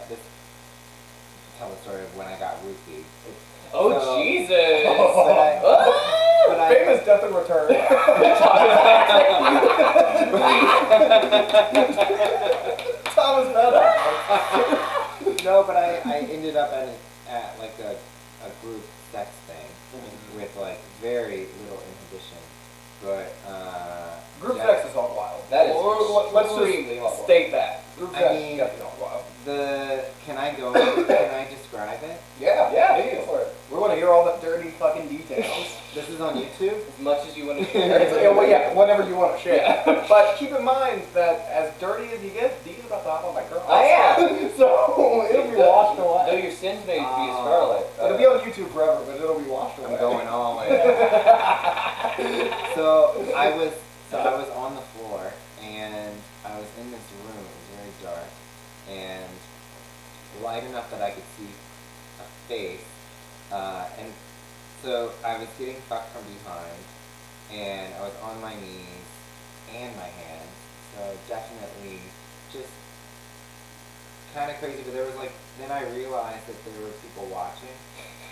tell the story of when I got roofied. So, Jesus! But I Famous death and return. Thomas Bennett. No, but I ended up at like a group sex thing with like very little inhibition. But Group yeah. sex is all wild. That is Let's extremely just wild. state that. Group I sex mean, is definitely all wild. Can I describe it? Yeah, Yeah, go for it. We want to hear all the dirty fucking details. This is on YouTube. As much as you want to Well, yeah, whatever you want to share. Yeah. But keep in mind that as dirty as you get, Dee's about to hop on my girl. I am. So it'll be washed Though away. your sins may be scarlet. It'll be on YouTube forever, but it'll be washed away. I'm going all in. So I was on the floor and I was in this room. It was very dark and light enough that I could see a face. And so I was getting fucked from behind, and I was was on my knees and my hands. So definitely just kind of crazy. But there was like, then I realized that there were people watching.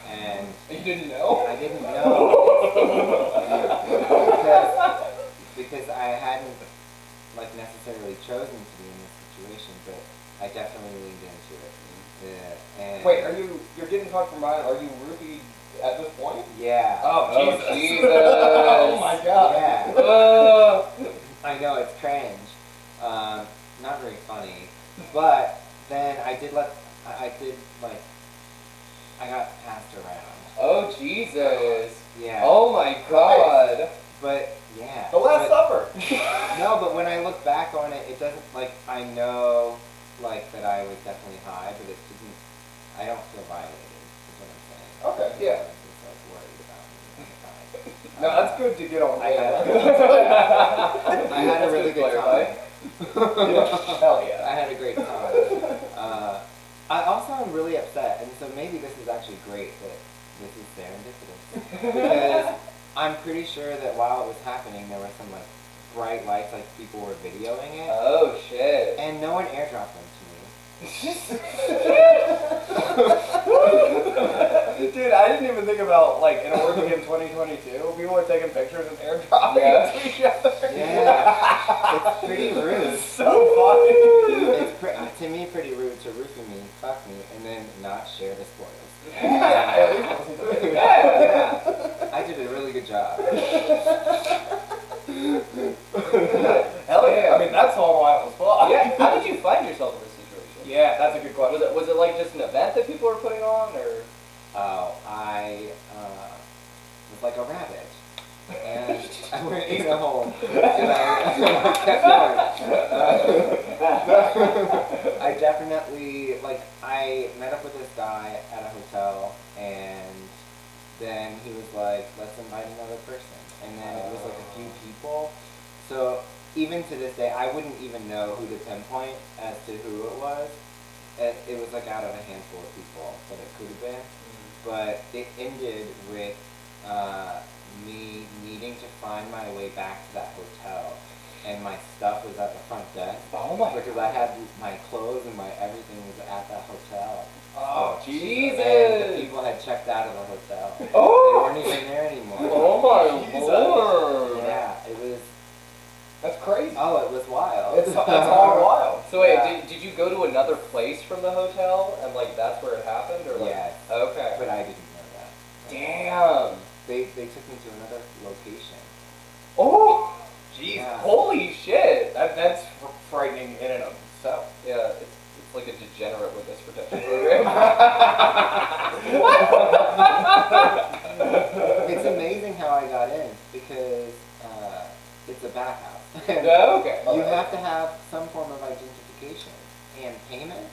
And you didn't know? I didn't know. because I hadn't like necessarily chosen to be in this situation, but I definitely leaned into it. Yeah, and Wait, you're getting caught from behind, are you roofied at this point? Yeah. Oh, Jesus. Oh my god. Yeah. I know, it's cringe. Not very funny. But then I got passed around. Oh, Jesus. Yeah. Oh my God. But, yeah. The Last Supper. No, but when I look back on it, it doesn't, like, I know, like, that I was definitely high, but it didn't, I don't feel violated, is what I'm saying. Okay, yeah. It's, like, worried about me. No, that's good to get on. I had a really good time. Hell yeah. I had a great time. I also am really upset, and so maybe this is actually great that this is serendipitous. Because I'm pretty sure that while it was happening, there were some like bright lights, like people were videoing it. Oh shit. And no one airdropped them to me. Dude, I didn't even think about, like, in Oregon in 2022, people are taking pictures and airdropping it to each other. Yeah. It's pretty rude. It's so funny. It's to me pretty rude to roofie me, fuck me, and then not share the spoils. Yeah. I did a really good job. Hell yeah. I mean, that's all wild as fuck. Yeah. How did you find yourself in this situation? Yeah, that's a good question. Was it like just an event that people were putting on, or? Oh, I was like a rabbit. And I went in a hole. And I kept going. I definitely, like, I met up with this guy at a hotel, and then he was like, let's invite another person. And then it was like a few people. So even to this day, I wouldn't even know who to pinpoint as to who it was. It was like out of a handful of people that it could have been. But it ended with me needing to find my way back to that hotel, and my stuff was at the front desk. Oh my Because I had my clothes and my everything was at that hotel. Oh, Jesus. And the people had checked out of the hotel. Oh. They weren't even there anymore. Oh my Jesus. Lord. Yeah, it was. That's crazy. Oh, it was wild. It's all wild. So wait, Yeah. did you go to another place from the hotel, and like that's where it happened, or like? Yes. Okay. But I didn't know that. Damn. They took me to another location. Oh, jeez. Yeah. Holy shit. That's frightening in and of itself. Yeah, it's like a degenerate witness protection program. It's amazing how I got in because it's a bathhouse. Okay. You have to have some form of identification and payment.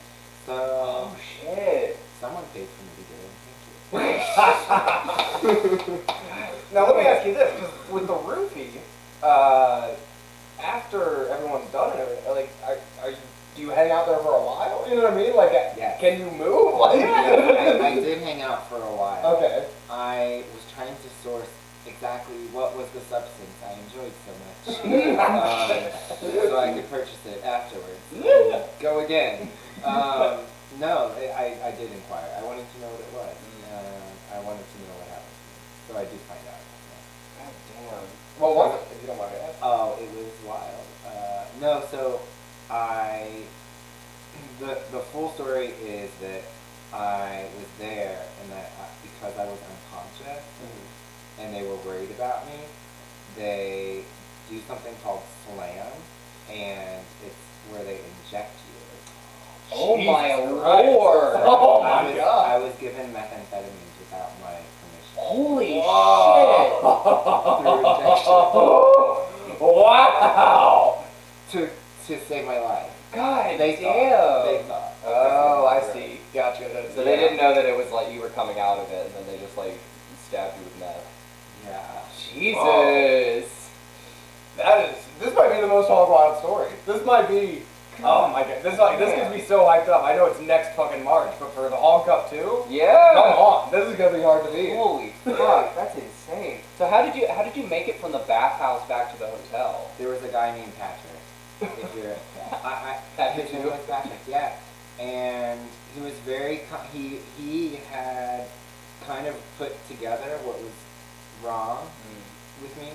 So Oh shit. someone paid for me to get in. Now let me ask you this: 'cause with the roofie, after everyone's done and everything, like, do you hang out there for a while? You know what I mean? Like, Yes. can you move? Like, I did hang out for a while. Okay. I was trying to source exactly what was the substance I enjoyed so much, so I could purchase it afterwards. Go again. No, I did inquire. I wanted to know what it was. I wanted to know what happened to me. So I did find out. God damn. Well, was it? If you don't mind me asking. Oh, it was wild. No, so the full story is that I was there and that because I was unconscious and they were worried about me, they do something called slam, and it's where they inject you. Oh my Jesus Lord. Christ. Oh my I God. was given methamphetamines without my permission. Holy Through injection. Wow. To save my life. God They damn. thought. They thought. Oh, I see. Gotcha. So they didn't know that it was like you were coming out of it, and then they just like stabbed you with meth. Yeah. Jesus. This might be the most hog wild story. This might be Oh my god, this gets me so hyped up. I know it's next fucking March, but for the Hog Cup too? Yeah. Come on, this is gonna be hard to beat. Holy fuck, that's insane. So how did you make it from the bathhouse back to the hotel? There was a guy named Patrick. If you're, Patrick his name was Patrick, yeah. And he was very, he had kind of put together what was wrong with me.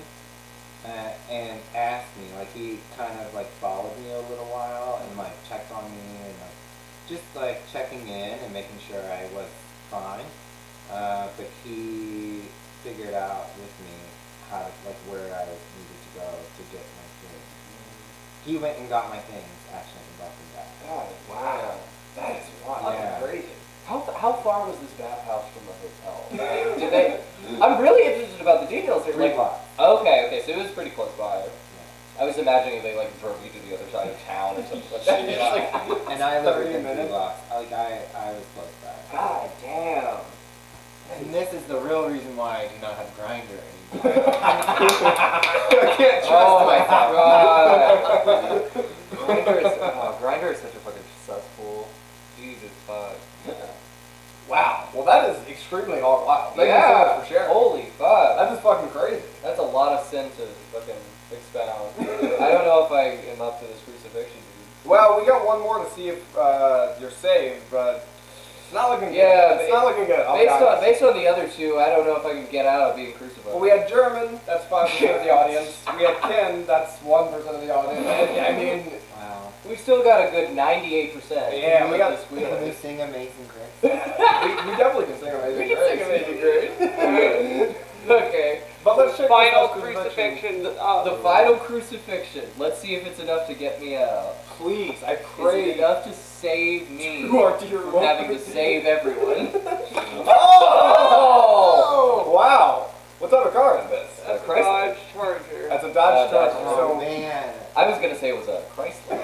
And asked me, like he kind of like followed me a little while and like checked on me and like just like checking in and making sure I was fine. But he figured out with me how to, like where I needed to go to get my things. He went and got my things actually and brought them back. God, wow. That is wild. Yeah. That's crazy. How far was this bathhouse from the hotel? Like, did they? I'm really interested about the details here. 3 blocks. Okay, so it was pretty close by. Yeah. I was imagining they like drove you to the other side of town or something like that. Yeah. Like, And I lived 30 within 3 minutes. blocks. Like I was close by. God damn. And this is the real reason why I do not have Grindr anymore. I can't trust Oh my myself. god. Grindr is such a fucking cesspool. Jesus fuck. Wow, well that is extremely hog wild. Thank you so Yeah, much for sharing. holy fuck. That is fucking crazy. That's a lot of sin to fucking expound. I don't know if I am up to this crucifixion, dude. Well, we got one more to see if you're saved, but it's not looking Yeah, good. It's not looking good. Based on the other two, I don't know if I can get out of being crucified. Well, we had German, that's 5% of the audience. We had Ken, that's 1% of the audience. I mean, Wow. We've still got a good 98%. Yeah, we got this wheel. Can we sing Amazing Grace? we definitely can sing Amazing We can Grace. sing Amazing Grace. Okay. But let's check Final this crucifixion. The final crucifixion. Let's see if it's enough to get me out. Please, I Is pray. it enough to save me You are dear from Lord. having to save everyone? Oh! Wow. What type of car is this? That's a Chrysler. Dodge Charger. That's a Dodge Dodge Charger. Oh So man. I was gonna say it was a Chrysler.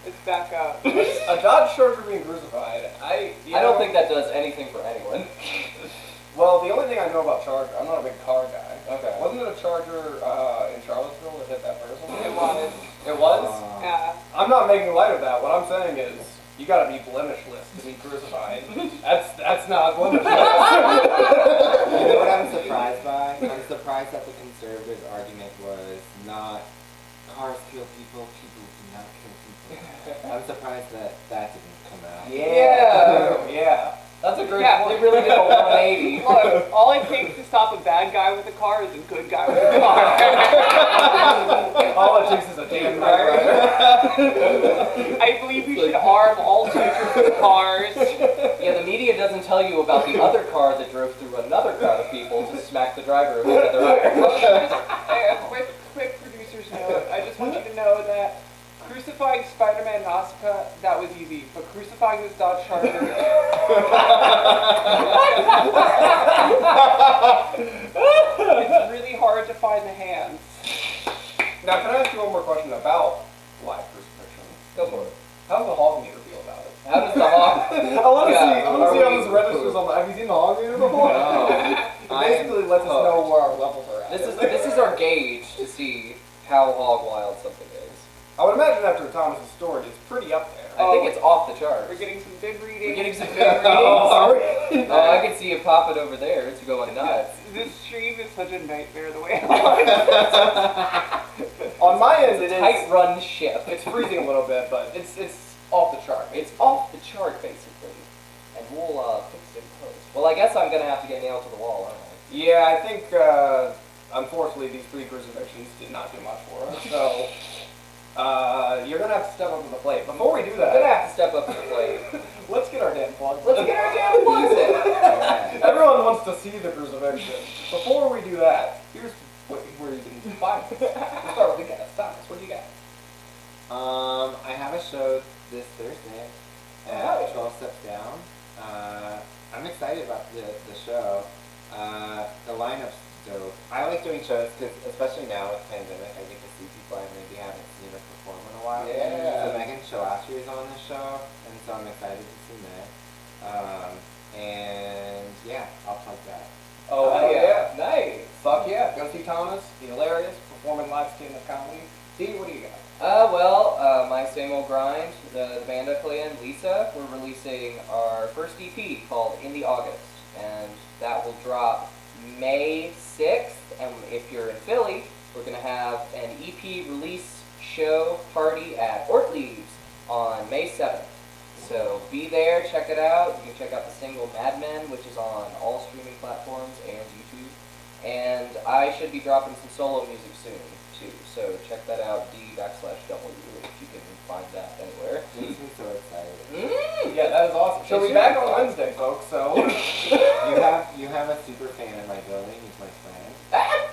It's back up. a Dodge Charger being crucified. I don't think that does anything for anyone. Well, the only thing I know about Charger, I'm not a big car guy. Okay. Wasn't it a Charger in Charlottesville that hit that person? It was. It was? Yeah. I'm not making light of that. What I'm saying is, you gotta be blemishless to be crucified. That's not blemishless. You know what I'm surprised by? I'm surprised that the conservative argument was not cars kill people, people do not kill people. I'm surprised that that didn't come out. Yeah. Yeah. That's a great Yeah, point. They really did a 180. Look, all it takes to stop a bad guy with a car is a good guy with a car. All it takes is a damn driver. I believe you should arm all teachers with cars. Yeah, the media doesn't tell you about the other car that drove through another crowd of people to smack the driver who hit the driver. Hey, a quick producer's note. I just want you to know that crucifying Spider-Man Nausicaa, that was easy. But crucifying this Dodge Charger... it's really hard to find the hands. Now, can I ask you one more question about live crucifixion? Go for it. How does the hog meter feel about it? How does the hawk? I want to Yeah, see. I want to see are how we- this registers on. Have you seen the hog meter before? No. It basically lets us know where our levels are at. This is our gauge to see how hog wild something is. I would imagine after Thomas's story, it's pretty up there. I think it's off the charts. We're getting some good readings. We're getting some good readings. Are we? Oh, I can see it popping over there. It's going nuts. This stream is such a nightmare the way it On my end, it is. Tight run ship. It's freezing a little bit, but it's off the chart. It's off the chart basically, and we'll fix it in post. Well, I guess I'm gonna have to get nailed to the wall, aren't I? Yeah, I think unfortunately these 3 crucifixions did not do much for us. So you're gonna have to step up to the plate. Before we do I'm gonna that, have to step up to the plate. let's get our damn plugs. Let's get our damn plugs in. Everyone wants to see the crucifixion. Before we do that, here's where you can find us. We'll start with the guest. Thomas, what do you got? I have a show this Thursday at 12 Steps Down. I'm excited about the show. The lineup's dope. I like doing shows because, especially now with the pandemic, I get to see people I maybe haven't seen or perform in a while. Yeah. So Megan Shalashi is on this show, and so I'm excited to see Meg. And yeah, I'll plug that. Oh yeah. Nice. Fuck yeah. Go see Thomas. Be hilarious. Performing live stand-up comedy. Dee, what do you got? My same old grind, the band I play in, Lisa, we're releasing our first EP called In the August, and that will drop May 6th, and if you're in Philly, we're going to have an EP release show party at Ortleaves on May 7th. So be there, check it out. You can check out the single Mad Men, which is on all streaming platforms and YouTube. And I should be dropping some solo music soon, too. So check that out, D_W, if you can find that anywhere. Makes me so excited. Yeah, that is awesome. She'll be back on Wednesday, folks, so. You have a super fan in my building, he's my friend.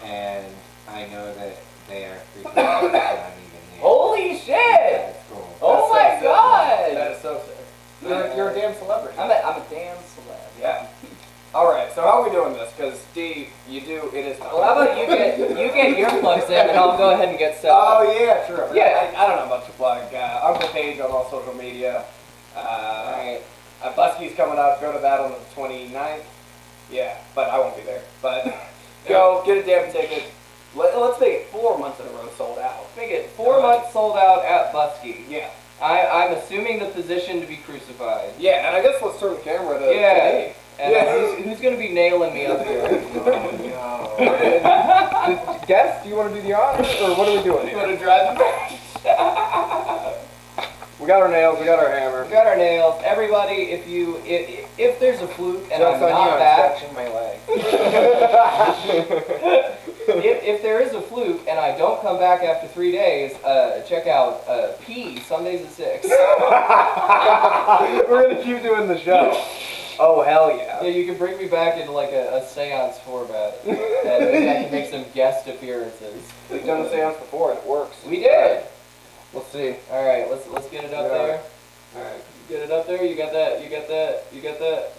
And I know that they are freaking out that I'm even here. Holy shit! That's cool. Oh That's my so sick, god! man. That is so sick. You're a damn celebrity. I'm a damn celeb. Yeah. All right. So how are we doing this? Because Dee, it is. Well, how about you get your plugs in, and I'll go ahead and get set Oh up. yeah, true. Yeah. I don't know about to plug. Uncle Paige on all social media. Alright. Busky's coming up. Go to that on the 29th. Yeah, but I won't be there. But go get a damn ticket. Let's make it 4 months in a row sold out. Make it 4 months sold out at Busky. Yeah. I'm assuming the position to be crucified. Yeah, and I guess let's turn the camera to Yeah. me. And who's going to be nailing me up here? Guess, do you want to do the honors, or what are we doing You want here? to drive the We got our nails, we got our hammer. We got our nails. Everybody, if there's a fluke and Joke's I'm on you, not I'm back, stretching my leg. if there is a fluke and I don't come back after 3 days, check out P Sundays at 6. We're gonna keep doing the show. Oh hell yeah! Yeah, you can bring me back in like a seance format, and maybe I can make some guest appearances. We've done the seance before and it works. We did. Let's see. All right, let's get it up Yeah. there. All right. Get it up there. You got that. You got that. You got that.